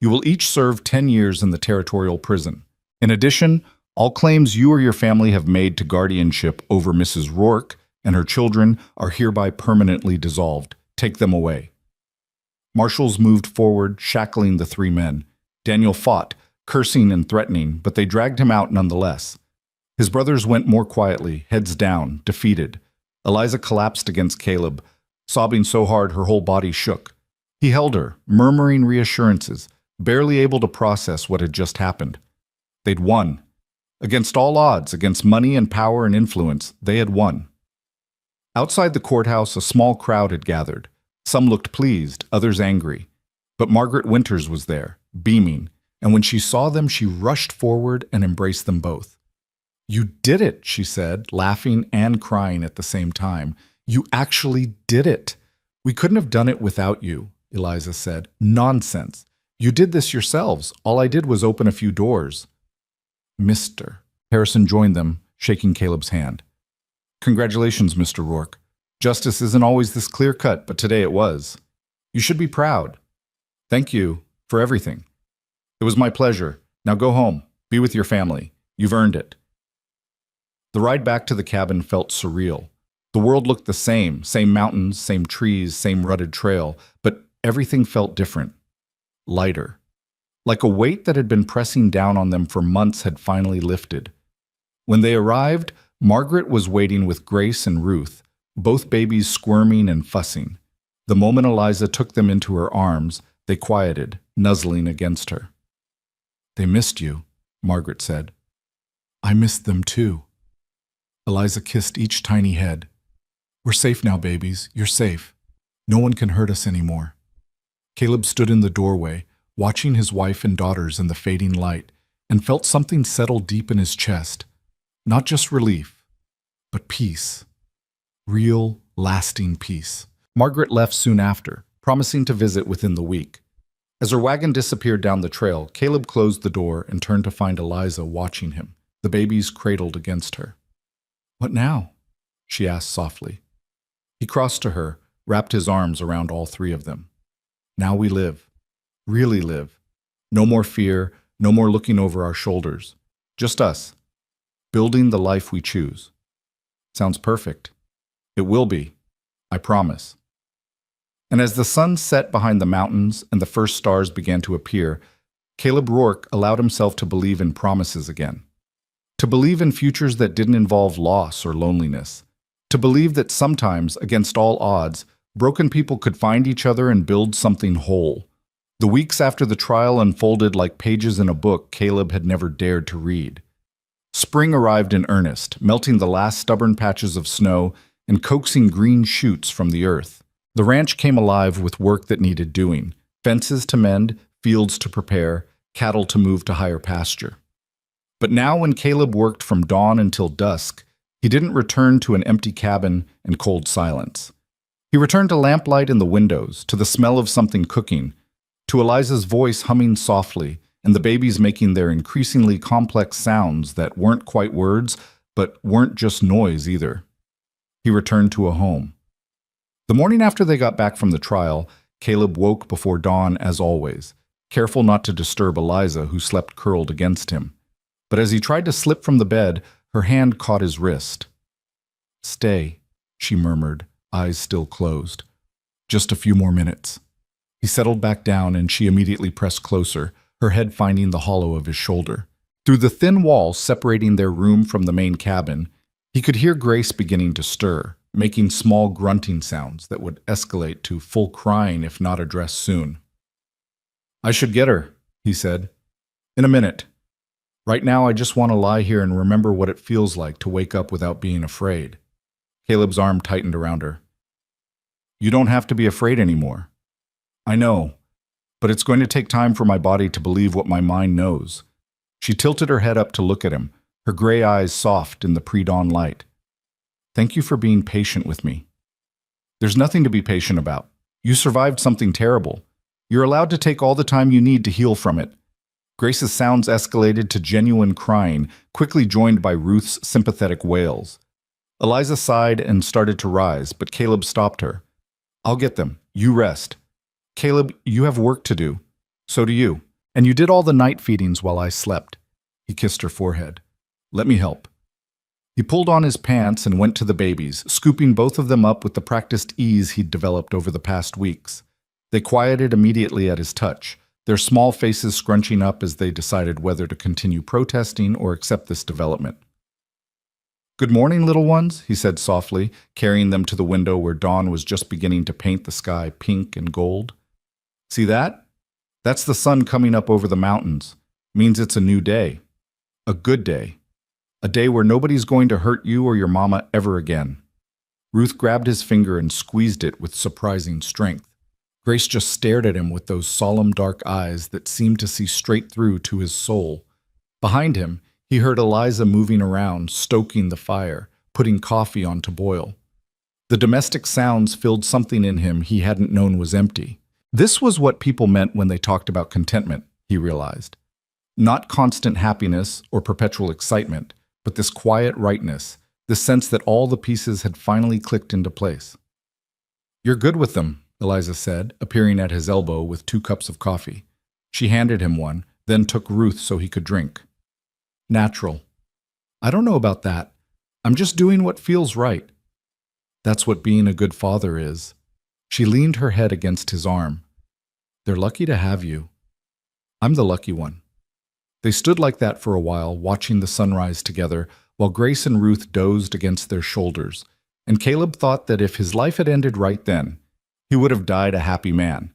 You will each serve 10 years in the territorial prison. In addition, all claims you or your family have made to guardianship over Mrs. Rourke and her children are hereby permanently dissolved. Take them away. Marshals moved forward, shackling the 3 men. Daniel fought, cursing and threatening, but they dragged him out nonetheless. His brothers went more quietly, heads down, defeated. Eliza collapsed against Caleb, sobbing so hard her whole body shook. He held her, murmuring reassurances, barely able to process what had just happened. They'd won. Against all odds, against money and power and influence, they had won. Outside the courthouse, a small crowd had gathered. Some looked pleased, others angry. But Margaret Winters was there, beaming, and when she saw them, she rushed forward and embraced them both. "You did it," she said, laughing and crying at the same time. "You actually did it. We couldn't have done it without you," Eliza said. "Nonsense. You did this yourselves. All I did was open a few doors." "Mr." Harrison joined them, shaking Caleb's hand. "Congratulations, Mr. Rourke. Justice isn't always this clear-cut, but today it was. You should be proud. Thank you for everything. It was my pleasure. Now go home. Be with your family. You've earned it." The ride back to the cabin felt surreal. The world looked the same mountains, same trees, same rutted trail, but everything felt different, lighter. Like a weight that had been pressing down on them for months had finally lifted. When they arrived, Margaret was waiting with Grace and Ruth, both babies squirming and fussing. The moment Eliza took them into her arms, they quieted, nuzzling against her. "They missed you," Margaret said. "I missed them too." Eliza kissed each tiny head. "We're safe now, babies. You're safe. No one can hurt us anymore." Caleb stood in the doorway, watching his wife and daughters in the fading light, and felt something settle deep in his chest. Not just relief, but peace. Real, lasting peace. Margaret left soon after, promising to visit within the week. As her wagon disappeared down the trail, Caleb closed the door and turned to find Eliza watching him, the babies cradled against her. "What now?" she asked softly. He crossed to her, wrapped his arms around all 3 of them. "Now we live. Really live. No more fear, no more looking over our shoulders. Just us. building the life we choose. Sounds perfect. It will be. I promise. And as the sun set behind the mountains and the first stars began to appear, Caleb Rourke allowed himself to believe in promises again. To believe in futures that didn't involve loss or loneliness. To believe that sometimes, against all odds, broken people could find each other and build something whole. The weeks after the trial unfolded like pages in a book Caleb had never dared to read. Spring arrived in earnest, melting the last stubborn patches of snow and coaxing green shoots from the earth. The ranch came alive with work that needed doing, fences to mend, fields to prepare, cattle to move to higher pasture. But now when Caleb worked from dawn until dusk, he didn't return to an empty cabin and cold silence. He returned to lamplight in the windows, to the smell of something cooking, to Eliza's voice humming softly, and the babies making their increasingly complex sounds that weren't quite words, but weren't just noise either. He returned to a home. The morning after they got back from the trial, Caleb woke before dawn as always, careful not to disturb Eliza, who slept curled against him. But as he tried to slip from the bed, her hand caught his wrist. "Stay," she murmured, eyes still closed. "Just a few more minutes." He settled back down and she immediately pressed closer, her head finding the hollow of his shoulder. Through the thin wall separating their room from the main cabin, he could hear Grace beginning to stir, making small grunting sounds that would escalate to full crying if not addressed soon. "I should get her," he said. "In a minute. Right now I just want to lie here and remember what it feels like to wake up without being afraid." Caleb's arm tightened around her. "You don't have to be afraid anymore. I know, but it's going to take time for my body to believe what my mind knows." She tilted her head up to look at him, her gray eyes soft in the pre-dawn light. "Thank you for being patient with me." "There's nothing to be patient about. You survived something terrible. You're allowed to take all the time you need to heal from it." Grace's sounds escalated to genuine crying, quickly joined by Ruth's sympathetic wails. Eliza sighed and started to rise, but Caleb stopped her. "I'll get them. You rest. Caleb, you have work to do. So do you. And you did all the night feedings while I slept." He kissed her forehead. "Let me help." He pulled on his pants and went to the babies, scooping both of them up with the practiced ease he'd developed over the past weeks. They quieted immediately at his touch, their small faces scrunching up as they decided whether to continue protesting or accept this development. "Good morning, little ones," he said softly, carrying them to the window where dawn was just beginning to paint the sky pink and gold. "See that? That's the sun coming up over the mountains. Means it's a new day. A good day. A day where nobody's going to hurt you or your mama ever again." Ruth grabbed his finger and squeezed it with surprising strength. Grace just stared at him with those solemn dark eyes that seemed to see straight through to his soul. Behind him, he heard Eliza moving around, stoking the fire, putting coffee on to boil. The domestic sounds filled something in him he hadn't known was empty. This was what people meant when they talked about contentment, he realized. Not constant happiness or perpetual excitement, but this quiet rightness, this sense that all the pieces had finally clicked into place. "You're good with them," Eliza said, appearing at his elbow with 2 cups of coffee. She handed him one, then took Ruth so he could drink. "Natural. I don't know about that. I'm just doing what feels right." "That's what being a good father is." She leaned her head against his arm. "They're lucky to have you." "I'm the lucky one." They stood like that for a while, watching the sunrise together, while Grace and Ruth dozed against their shoulders, and Caleb thought that if his life had ended right then, he would have died a happy man.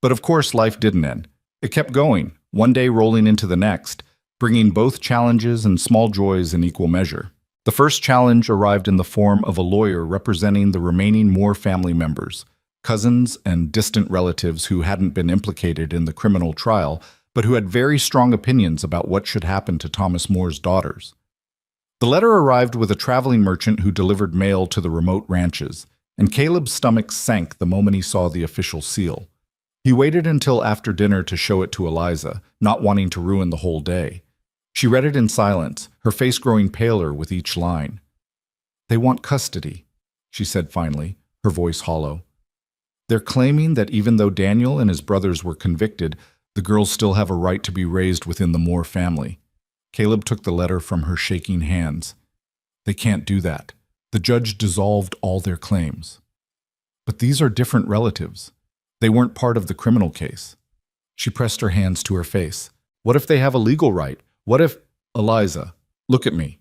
But of course life didn't end. It kept going, one day rolling into the next, bringing both challenges and small joys in equal measure. The first challenge arrived in the form of a lawyer representing the remaining Moore family members, cousins and distant relatives who hadn't been implicated in the criminal trial, but who had very strong opinions about what should happen to Thomas Moore's daughters. The letter arrived with a traveling merchant who delivered mail to the remote ranches, and Caleb's stomach sank the moment he saw the official seal. He waited until after dinner to show it to Eliza, not wanting to ruin the whole day. She read it in silence, her face growing paler with each line. "They want custody," she said finally, her voice hollow. "They're claiming that even though Daniel and his brothers were convicted, the girls still have a right to be raised within the Moore family. Caleb took the letter from her shaking hands. They can't do that. The judge dissolved all their claims. But these are different relatives. They weren't part of the criminal case. She pressed her hands to her face. What if they have a legal right? What if… Eliza, look at me.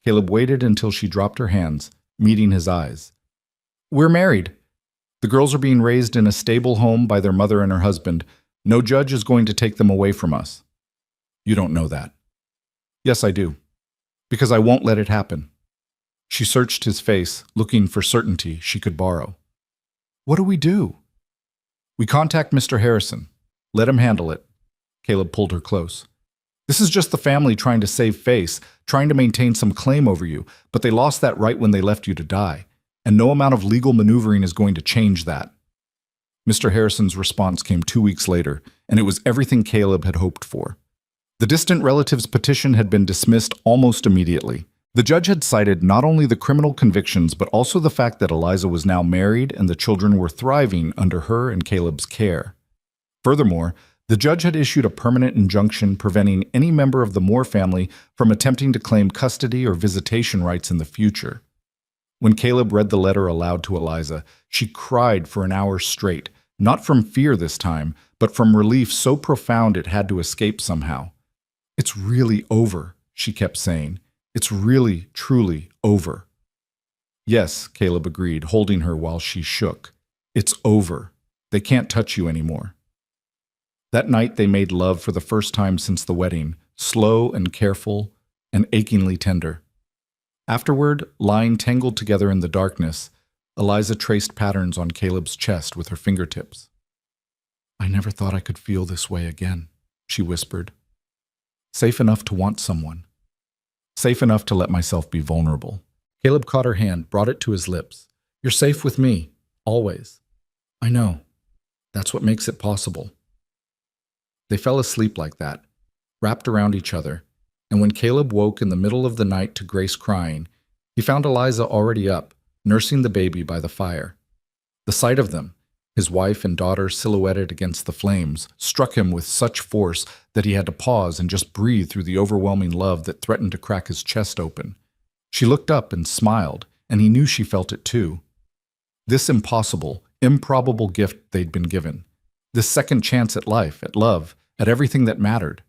Caleb waited until she dropped her hands, meeting his eyes. We're married. The girls are being raised in a stable home by their mother and her husband. No judge is going to take them away from us. You don't know that. Yes, I do. Because I won't let it happen. She searched his face, looking for certainty she could borrow. What do we do? We contact Mr. Harrison. Let him handle it. Caleb pulled her close. This is just the family trying to save face, trying to maintain some claim over you, but they lost that right when they left you to die, and no amount of legal maneuvering is going to change that. Mr. Harrison's response came 2 weeks later, and it was everything Caleb had hoped for. The distant relative's petition had been dismissed almost immediately. The judge had cited not only the criminal convictions, but also the fact that Eliza was now married and the children were thriving under her and Caleb's care. Furthermore, the judge had issued a permanent injunction preventing any member of the Moore family from attempting to claim custody or visitation rights in the future. When Caleb read the letter aloud to Eliza, she cried for an hour straight, not from fear this time, but from relief so profound it had to escape somehow. It's really over, she kept saying. It's really, truly over. Yes, Caleb agreed, holding her while she shook. It's over. They can't touch you anymore. That night they made love for the first time since the wedding, slow and careful and achingly tender. Afterward, lying tangled together in the darkness, Eliza traced patterns on Caleb's chest with her fingertips. I never thought I could feel this way again, she whispered. Safe enough to want someone. Safe enough to let myself be vulnerable. Caleb caught her hand, brought it to his lips. You're safe with me, always. I know. That's what makes it possible. They fell asleep like that, wrapped around each other, and when Caleb woke in the middle of the night to Grace crying, he found Eliza already up, nursing the baby by the fire. The sight of them, his wife and daughter silhouetted against the flames, struck him with such force that he had to pause and just breathe through the overwhelming love that threatened to crack his chest open. She looked up and smiled, and he knew she felt it too. This impossible, improbable gift they'd been given. This second chance at life, at love, at everything that mattered.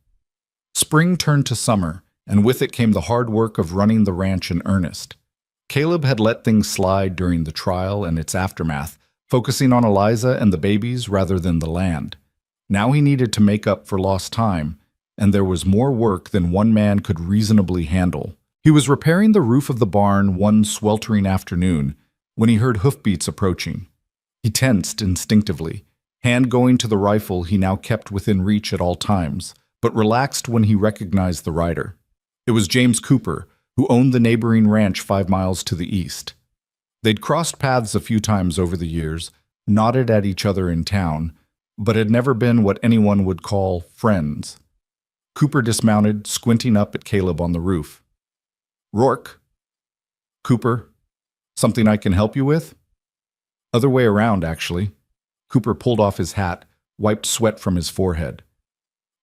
Spring turned to summer, and with it came the hard work of running the ranch in earnest. Caleb had let things slide during the trial and its aftermath, focusing on Eliza and the babies rather than the land. Now he needed to make up for lost time, and there was more work than one man could reasonably handle. He was repairing the roof of the barn one sweltering afternoon when he heard hoofbeats approaching. He tensed instinctively, hand going to the rifle he now kept within reach at all times, but relaxed when he recognized the rider. It was James Cooper, who owned the neighboring ranch 5 miles to the east. They'd crossed paths a few times over the years, nodded at each other in town, but had never been what anyone would call friends. Cooper dismounted, squinting up at Caleb on the roof. Rourke. Cooper. Something I can help you with? Other way around, actually. Cooper pulled off his hat, wiped sweat from his forehead.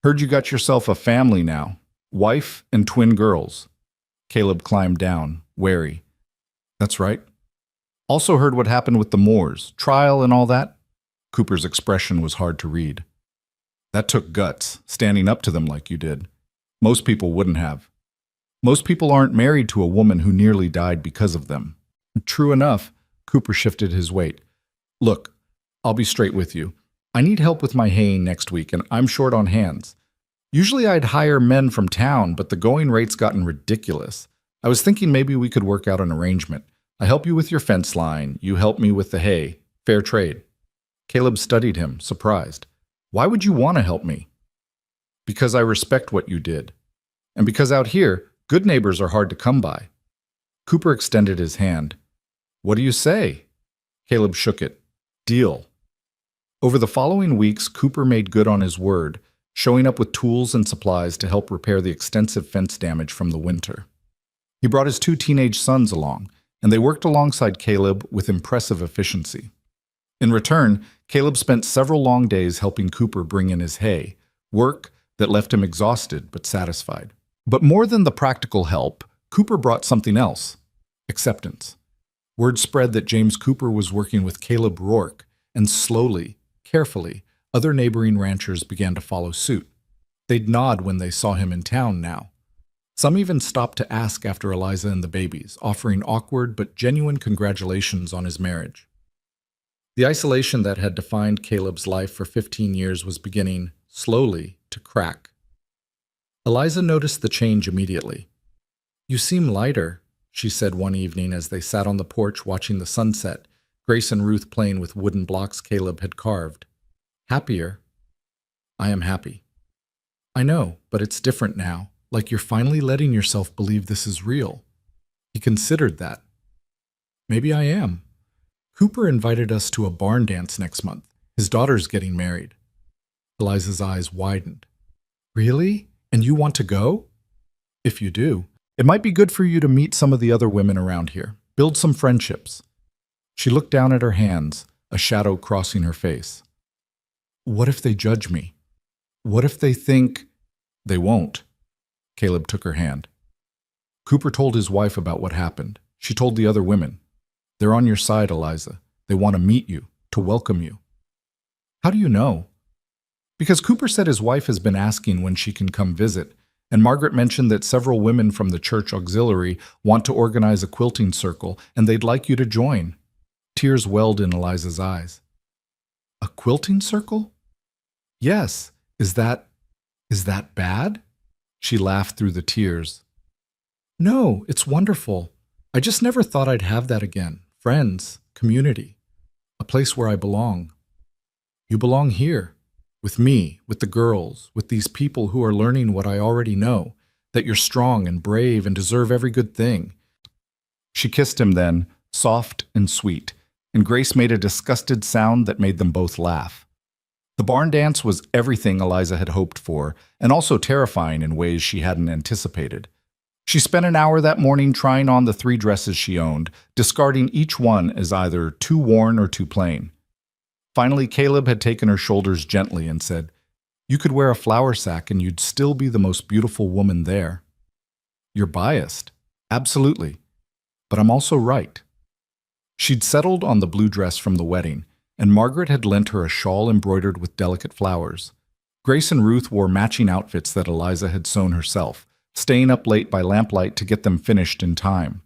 Heard you got yourself a family now. Wife and twin girls. Caleb climbed down, wary. That's right. Also heard what happened with the Moores, trial and all that? Cooper's expression was hard to read. That took guts, standing up to them like you did. Most people wouldn't have. Most people aren't married to a woman who nearly died because of them. True enough, Cooper shifted his weight. Look, I'll be straight with you. I need help with my haying next week, and I'm short on hands. Usually I'd hire men from town, but the going rate's gotten ridiculous. I was thinking maybe we could work out an arrangement. I help you with your fence line, you help me with the hay. Fair trade. Caleb studied him, surprised. Why would you want to help me? Because I respect what you did. And because out here, good neighbors are hard to come by. Cooper extended his hand. What do you say? Caleb shook it. Deal. Over the following weeks, Cooper made good on his word, showing up with tools and supplies to help repair the extensive fence damage from the winter. He brought his 2 teenage sons along, and they worked alongside Caleb with impressive efficiency. In return, Caleb spent several long days helping Cooper bring in his hay, work that left him exhausted but satisfied. But more than the practical help, Cooper brought something else: acceptance. Word spread that James Cooper was working with Caleb Rourke, and slowly, carefully, other neighboring ranchers began to follow suit. They'd nod when they saw him in town now. Some even stopped to ask after Eliza and the babies, offering awkward but genuine congratulations on his marriage. The isolation that had defined Caleb's life for 15 years was beginning, slowly, to crack. Eliza noticed the change immediately. "You seem lighter," she said one evening as they sat on the porch watching the sunset, Grace and Ruth playing with wooden blocks Caleb had carved. "Happier?" "I am happy." "I know, but it's different now, like you're finally letting yourself believe this is real." He considered that. "Maybe I am. Cooper invited us to a barn dance next month. His daughter's getting married." Eliza's eyes widened. "Really? And you want to go?" "If you do. It might be good for you to meet some of the other women around here. Build some friendships." She looked down at her hands, a shadow crossing her face. "What if they judge me? What if they think—" "They won't." Caleb took her hand. "Cooper told his wife about what happened. She told the other women. They're on your side, Eliza. They want to meet you, to welcome you." "How do you know?" "Because Cooper said his wife has been asking when she can come visit, and Margaret mentioned that several women from the church auxiliary want to organize a quilting circle, and they'd like you to join." Tears welled in Eliza's eyes. "A quilting circle?" "Yes. Is that bad?" She laughed through the tears. "No, it's wonderful. I just never thought I'd have that again. Friends, community, a place where I belong." "You belong here. With me, with the girls, with these people who are learning what I already know, that you're strong and brave and deserve every good thing." She kissed him then, soft and sweet, and Grace made a disgusted sound that made them both laugh. The barn dance was everything Eliza had hoped for, and also terrifying in ways she hadn't anticipated. She spent an hour that morning trying on the 3 dresses she owned, discarding each one as either too worn or too plain. Finally, Caleb had taken her shoulders gently and said, "You could wear a flour sack and you'd still be the most beautiful woman there." "You're biased." "Absolutely. But I'm also right." She'd settled on the blue dress from the wedding, and Margaret had lent her a shawl embroidered with delicate flowers. Grace and Ruth wore matching outfits that Eliza had sewn herself, staying up late by lamplight to get them finished in time.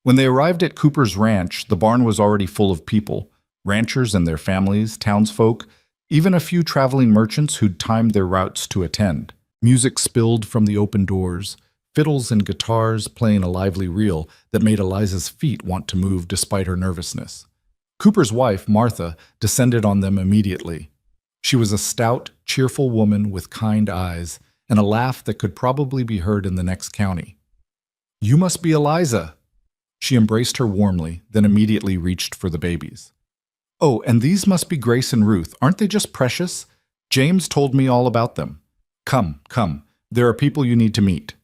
When they arrived at Cooper's ranch, the barn was already full of people, ranchers and their families, townsfolk, even a few traveling merchants who'd timed their routes to attend. Music spilled from the open doors, fiddles and guitars playing a lively reel that made Eliza's feet want to move despite her nervousness. Cooper's wife, Martha, descended on them immediately. She was a stout, cheerful woman with kind eyes and a laugh that could probably be heard in the next county. "You must be Eliza." She embraced her warmly, then immediately reached for the babies. "Oh, and these must be Grace and Ruth. Aren't they just precious? James told me all about them. Come, come. There are people you need to meet."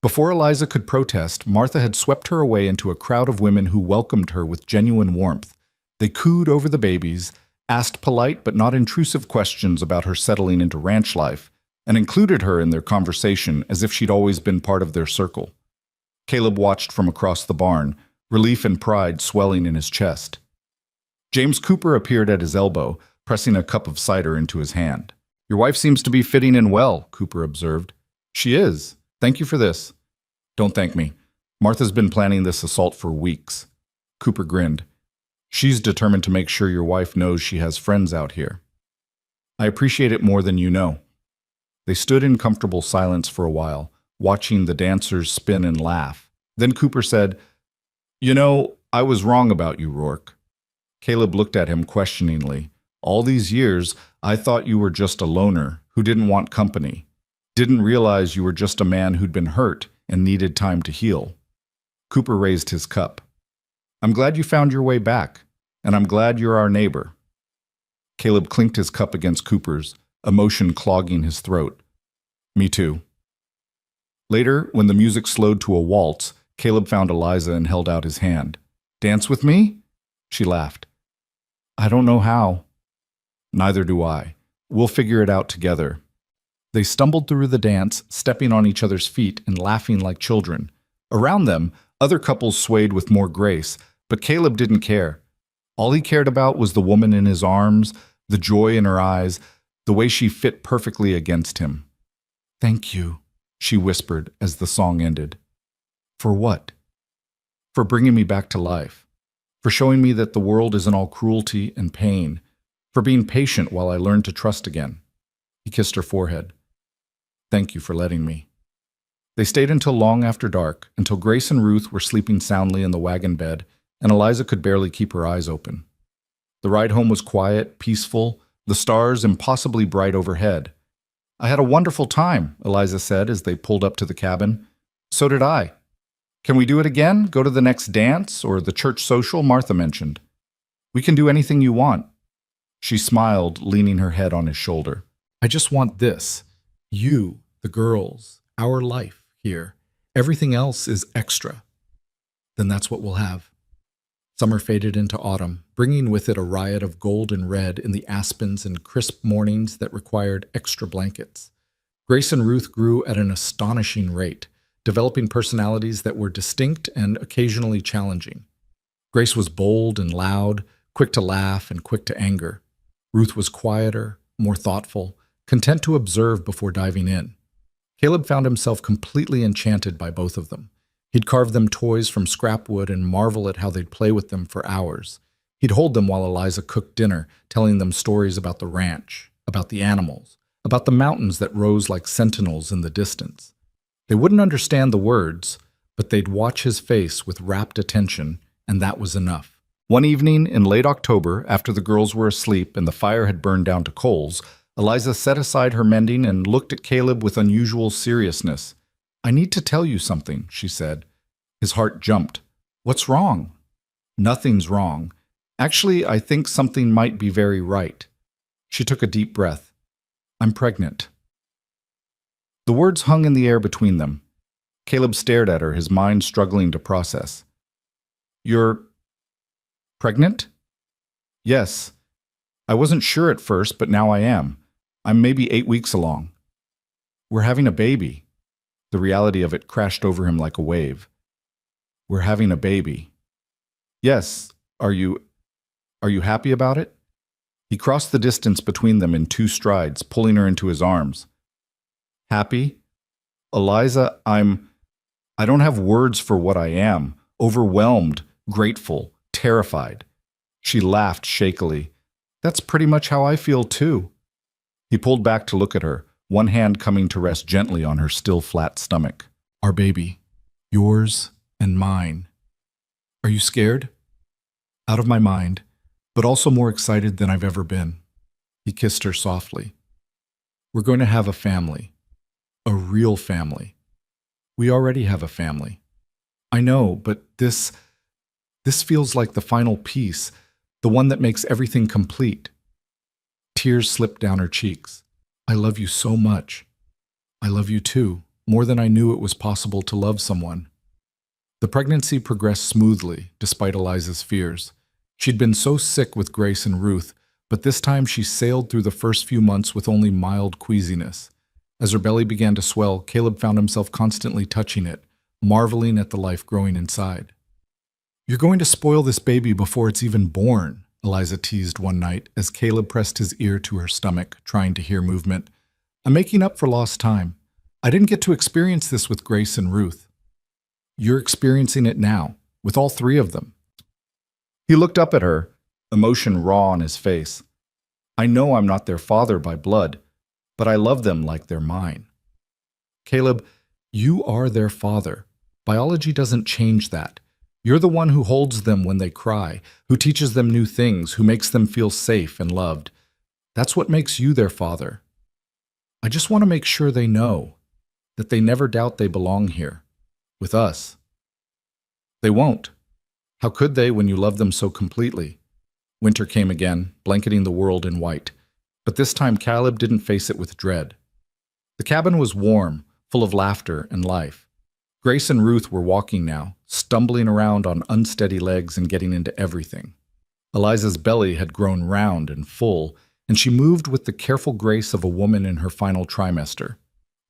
Before Eliza could protest, Martha had swept her away into a crowd of women who welcomed her with genuine warmth. They cooed over the babies, asked polite but not intrusive questions about her settling into ranch life, and included her in their conversation as if she'd always been part of their circle. Caleb watched from across the barn, relief and pride swelling in his chest. James Cooper appeared at his elbow, pressing a cup of cider into his hand. "Your wife seems to be fitting in well," Cooper observed. "She is. Thank you for this." "Don't thank me. Martha's been planning this assault for weeks." Cooper grinned. "She's determined to make sure your wife knows she has friends out here." "I appreciate it more than you know." They stood in comfortable silence for a while, watching the dancers spin and laugh. Then Cooper said, "You know, I was wrong about you, Rourke." Caleb looked at him questioningly. "All these years, I thought you were just a loner who didn't want company. Didn't realize you were just a man who'd been hurt and needed time to heal." Cooper raised his cup. "I'm glad you found your way back, and I'm glad you're our neighbor." Caleb clinked his cup against Cooper's, emotion clogging his throat. "Me too." Later, when the music slowed to a waltz, Caleb found Eliza and held out his hand. "Dance with me?" She laughed. "I don't know how." "Neither do I. We'll figure it out together." They stumbled through the dance, stepping on each other's feet and laughing like children. Around them, other couples swayed with more grace, but Caleb didn't care. All he cared about was the woman in his arms, the joy in her eyes, the way she fit perfectly against him. "Thank you," she whispered as the song ended. "For what?" "For bringing me back to life. For showing me that the world isn't all cruelty and pain. For being patient while I learned to trust again." He kissed her forehead. "Thank you for letting me." They stayed until long after dark, until Grace and Ruth were sleeping soundly in the wagon bed, and Eliza could barely keep her eyes open. The ride home was quiet, peaceful, the stars impossibly bright overhead. "I had a wonderful time," Eliza said as they pulled up to the cabin. "So did I." "Can we do it again? Go to the next dance or the church social?" Martha mentioned. "We can do anything you want." She smiled, leaning her head on his shoulder. "I just want this. You, the girls, our life here. Everything else is extra." "Then that's what we'll have." Summer faded into autumn, bringing with it a riot of gold and red in the aspens and crisp mornings that required extra blankets. Grace and Ruth grew at an astonishing rate, developing personalities that were distinct and occasionally challenging. Grace was bold and loud, quick to laugh and quick to anger. Ruth was quieter, more thoughtful, content to observe before diving in. Caleb found himself completely enchanted by both of them. He'd carve them toys from scrap wood and marvel at how they'd play with them for hours. He'd hold them while Eliza cooked dinner, telling them stories about the ranch, about the animals, about the mountains that rose like sentinels in the distance. They wouldn't understand the words, but they'd watch his face with rapt attention, and that was enough. One evening in late October, after the girls were asleep and the fire had burned down to coals, Eliza set aside her mending and looked at Caleb with unusual seriousness. "I need to tell you something," she said. His heart jumped. "What's wrong?" "Nothing's wrong. Actually, I think something might be very right." She took a deep breath. "I'm pregnant." The words hung in the air between them. Caleb stared at her, his mind struggling to process. "You're pregnant?" "Yes. I wasn't sure at first, but now I am. I'm maybe 8 weeks along." "We're having a baby." The reality of it crashed over him like a wave. "We're having a baby." "Yes. Are you happy about it?" He crossed the distance between them in 2 strides, pulling her into his arms. "Happy? Eliza, I don't have words for what I am. Overwhelmed, grateful, terrified." She laughed shakily. "That's pretty much how I feel too." He pulled back to look at her, one hand coming to rest gently on her still flat stomach. "Our baby. Yours and mine. Are you scared?" "Out of my mind, but also more excited than I've ever been." He kissed her softly. "We're going to have a family. A real family. We already have a family." "I know, but this feels like the final piece, the one that makes everything complete." Tears slipped down her cheeks. "I love you so much." "I love you too, more than I knew it was possible to love someone." The pregnancy progressed smoothly, despite Eliza's fears. She'd been so sick with Grace and Ruth, but this time she sailed through the first few months with only mild queasiness. As her belly began to swell, Caleb found himself constantly touching it, marveling at the life growing inside. "You're going to spoil this baby before it's even born," Eliza teased one night as Caleb pressed his ear to her stomach, trying to hear movement. "I'm making up for lost time. I didn't get to experience this with Grace and Ruth. You're experiencing it now, with all 3 of them." He looked up at her, emotion raw on his face. "I know I'm not their father by blood, but I love them like they're mine." "Caleb, you are their father. Biology doesn't change that. You're the one who holds them when they cry, who teaches them new things, who makes them feel safe and loved. That's what makes you their father. I just want to make sure they know, that they never doubt they belong here, with us." "They won't. How could they when you love them so completely?" Winter came again, blanketing the world in white. But this time Caleb didn't face it with dread. The cabin was warm, full of laughter and life. Grace and Ruth were walking now, stumbling around on unsteady legs and getting into everything. Eliza's belly had grown round and full, and she moved with the careful grace of a woman in her final trimester.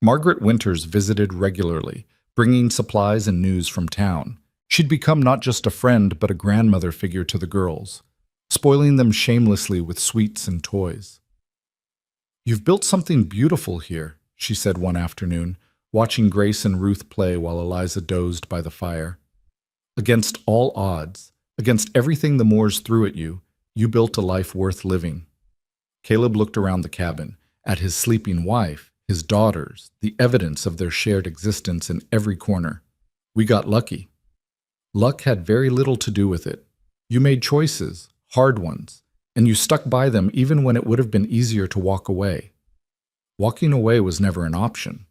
Margaret Winters visited regularly, bringing supplies and news from town. She'd become not just a friend, but a grandmother figure to the girls, spoiling them shamelessly with sweets and toys. "You've built something beautiful here," she said one afternoon, watching Grace and Ruth play while Eliza dozed by the fire. "Against all odds, against everything the Moors threw at you, you built a life worth living." Caleb looked around the cabin, at his sleeping wife, his daughters, the evidence of their shared existence in every corner. "We got lucky." Luck had very little to do with it. You made choices, hard ones, and you stuck by them even when it would have been easier to walk away. Walking away was never an option.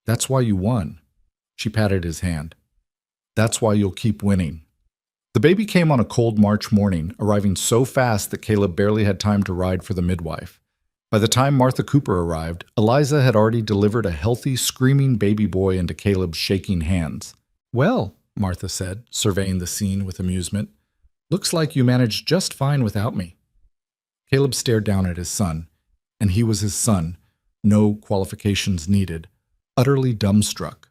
That's why you won. She patted his hand. That's why you'll keep winning. The baby came on a cold March morning, arriving so fast that Caleb barely had time to ride for the midwife. By the time Martha Cooper arrived, Eliza had already delivered a healthy, screaming baby boy into Caleb's shaking hands. "Well," Martha said, surveying the scene with amusement, "looks like you managed just fine without me." Caleb stared down at his son, and he was his son, no qualifications needed, utterly dumbstruck.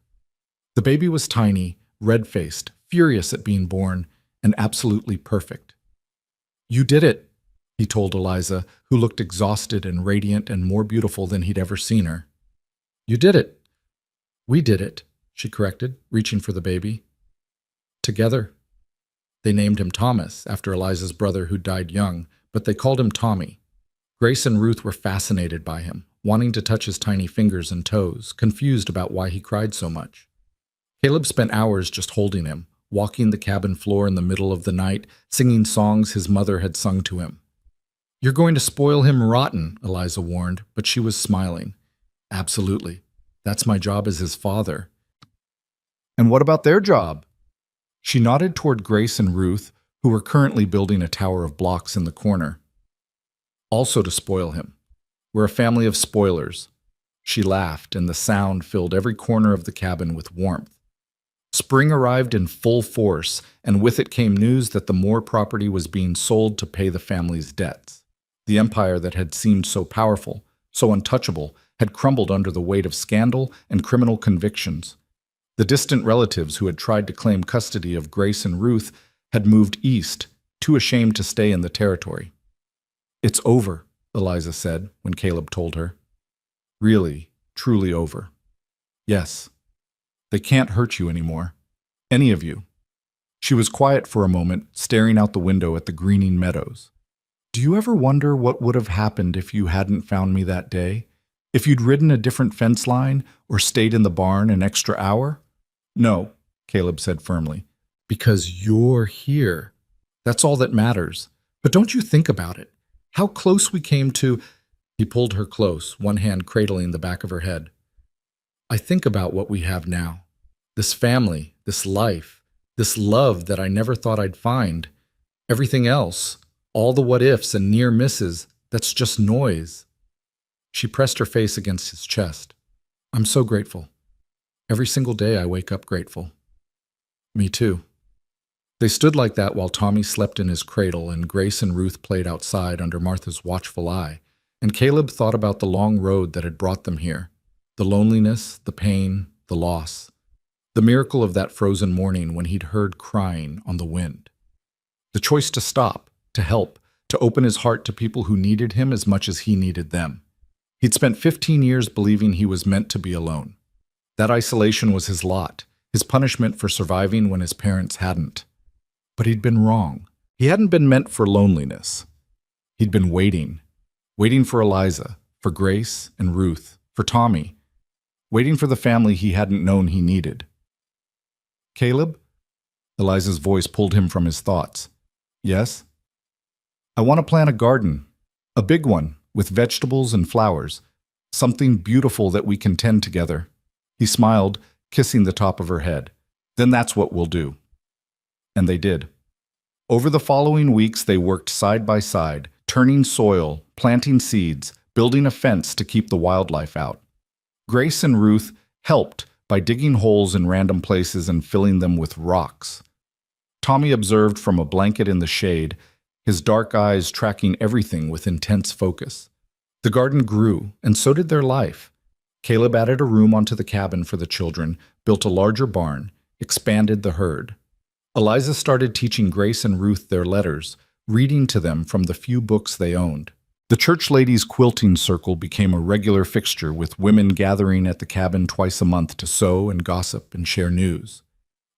The baby was tiny, red-faced, furious at being born, and absolutely perfect. "You did it," he told Eliza, who looked exhausted and radiant and more beautiful than he'd ever seen her. "You did it." "We did it," she corrected, reaching for the baby. "Together." They named him Thomas, after Eliza's brother who died young, but they called him Tommy. Grace and Ruth were fascinated by him, wanting to touch his tiny fingers and toes, confused about why he cried so much. Caleb spent hours just holding him, walking the cabin floor in the middle of the night, singing songs his mother had sung to him. "You're going to spoil him rotten," Eliza warned, but she was smiling. "Absolutely. That's my job as his father." "And what about their job?" She nodded toward Grace and Ruth, who were currently building a tower of blocks in the corner. "Also to spoil him. We're a family of spoilers." She laughed, and the sound filled every corner of the cabin with warmth. Spring arrived in full force, and with it came news that the Moore property was being sold to pay the family's debts. The empire that had seemed so powerful, so untouchable, had crumbled under the weight of scandal and criminal convictions. The distant relatives who had tried to claim custody of Grace and Ruth had moved east, too ashamed to stay in the territory. "It's over," Eliza said when Caleb told her. "Really, truly over." "Yes. They can't hurt you anymore. Any of you." She was quiet for a moment, staring out the window at the greening meadows. "Do you ever wonder what would have happened if you hadn't found me that day? If you'd ridden a different fence line or stayed in the barn an extra hour?" "No," Caleb said firmly. "Because you're here. That's all that matters. But don't you think about it? How close we came to—" He pulled her close, one hand cradling the back of her head. "I think about what we have now. This family, this life, this love that I never thought I'd find. Everything else, all the what-ifs and near misses, that's just noise." She pressed her face against his chest. "I'm so grateful. Every single day I wake up grateful." "Me too." They stood like that while Tommy slept in his cradle and Grace and Ruth played outside under Martha's watchful eye, and Caleb thought about the long road that had brought them here, the loneliness, the pain, the loss, the miracle of that frozen morning when he'd heard crying on the wind. The choice to stop, to help, to open his heart to people who needed him as much as he needed them. He'd spent 15 years believing he was meant to be alone. That isolation was his lot, his punishment for surviving when his parents hadn't. But he'd been wrong. He hadn't been meant for loneliness. He'd been waiting for Eliza, for Grace and Ruth, for Tommy, waiting for the family he hadn't known he needed. "Caleb?" Eliza's voice pulled him from his thoughts. "Yes?" "I want to plant a garden, a big one, with vegetables and flowers, something beautiful that we can tend together." He smiled, kissing the top of her head. "Then that's what we'll do." And they did. Over the following weeks, they worked side by side, turning soil, planting seeds, building a fence to keep the wildlife out. Grace and Ruth helped by digging holes in random places and filling them with rocks. Tommy observed from a blanket in the shade, his dark eyes tracking everything with intense focus. The garden grew, and so did their life. Caleb added a room onto the cabin for the children, built a larger barn, expanded the herd. Eliza started teaching Grace and Ruth their letters, reading to them from the few books they owned. The church ladies' quilting circle became a regular fixture, with women gathering at the cabin twice a month to sew and gossip and share news.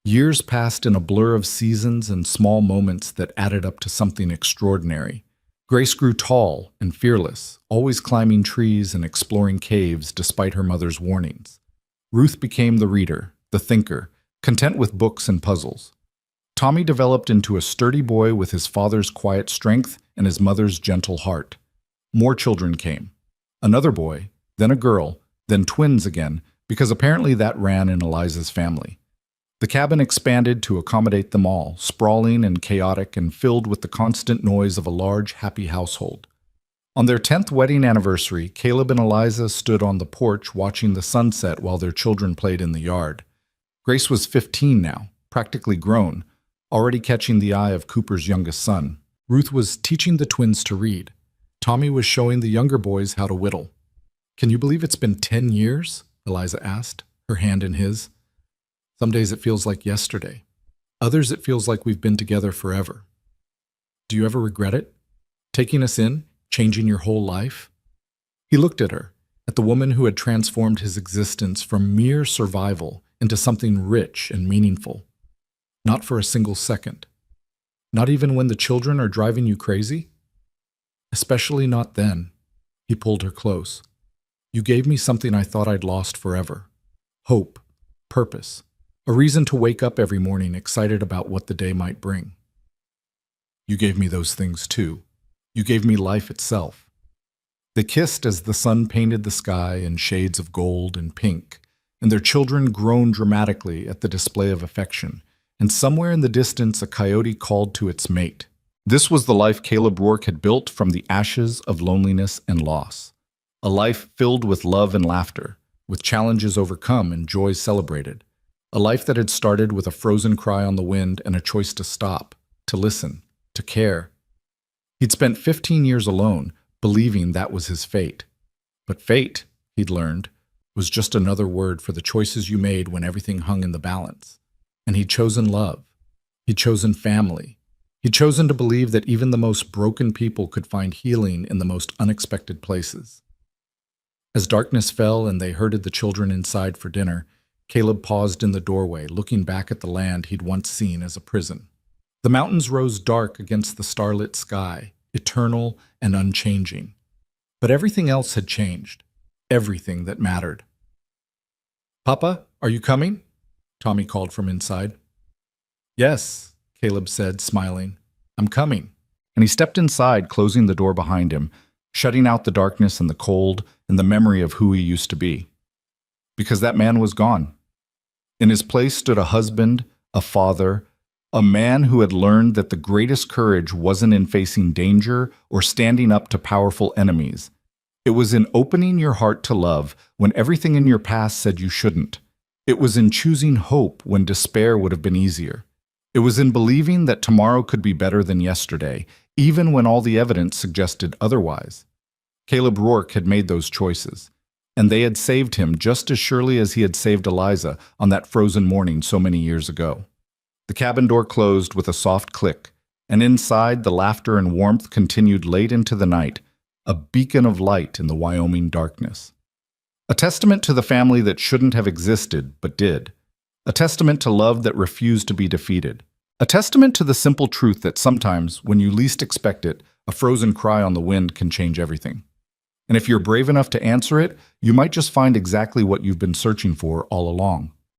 Years passed in a blur of seasons and small moments that added up to something extraordinary. Grace grew tall and fearless, always climbing trees and exploring caves despite her mother's warnings. Ruth became the reader, the thinker, content with books and puzzles. Tommy developed into a sturdy boy with his father's quiet strength and his mother's gentle heart. More children came. Another boy, then a girl, then twins again, because apparently that ran in Eliza's family. The cabin expanded to accommodate them all, sprawling and chaotic and filled with the constant noise of a large, happy household. On their 10th wedding anniversary, Caleb and Eliza stood on the porch watching the sunset while their children played in the yard. Grace was 15 now, practically grown, already catching the eye of Cooper's youngest son. Ruth was teaching the twins to read. Tommy was showing the younger boys how to whittle. "Can you believe it's been 10 years?" Eliza asked, her hand in his. "Some days it feels like yesterday. Others it feels like we've been together forever. Do you ever regret it? Taking us in, changing your whole life?" He looked at her, at the woman who had transformed his existence from mere survival into something rich and meaningful. Not for a single second. Not even when the children are driving you crazy? Especially not then. He pulled her close. "You gave me something I thought I'd lost forever. Hope, purpose, a reason to wake up every morning excited about what the day might bring. You gave me those things too. You gave me life itself." They kissed as the sun painted the sky in shades of gold and pink, and their children groaned dramatically at the display of affection, and somewhere in the distance a coyote called to its mate. This was the life Caleb Rourke had built from the ashes of loneliness and loss. A life filled with love and laughter, with challenges overcome and joys celebrated. A life that had started with a frozen cry on the wind and a choice to stop, to listen, to care. He'd spent 15 years alone, believing that was his fate. But fate, he'd learned, was just another word for the choices you made when everything hung in the balance. And he'd chosen love. He'd chosen family. He'd chosen to believe that even the most broken people could find healing in the most unexpected places. As darkness fell and they herded the children inside for dinner, Caleb paused in the doorway, looking back at the land he'd once seen as a prison. The mountains rose dark against the starlit sky, eternal and unchanging. But everything else had changed. Everything that mattered. "Papa, are you coming?" Tommy called from inside. "Yes," Caleb said, smiling. "I'm coming." And he stepped inside, closing the door behind him, shutting out the darkness and the cold and the memory of who he used to be. Because that man was gone. In his place stood a husband, a father, a man who had learned that the greatest courage wasn't in facing danger or standing up to powerful enemies. It was in opening your heart to love when everything in your past said you shouldn't. It was in choosing hope when despair would have been easier. It was in believing that tomorrow could be better than yesterday, even when all the evidence suggested otherwise. Caleb Rourke had made those choices, and they had saved him just as surely as he had saved Eliza on that frozen morning so many years ago. The cabin door closed with a soft click, and inside the laughter and warmth continued late into the night, a beacon of light in the Wyoming darkness. A testament to the family that shouldn't have existed, but did. A testament to love that refused to be defeated. A testament to the simple truth that sometimes, when you least expect it, a frozen cry on the wind can change everything. And if you're brave enough to answer it, you might just find exactly what you've been searching for all along.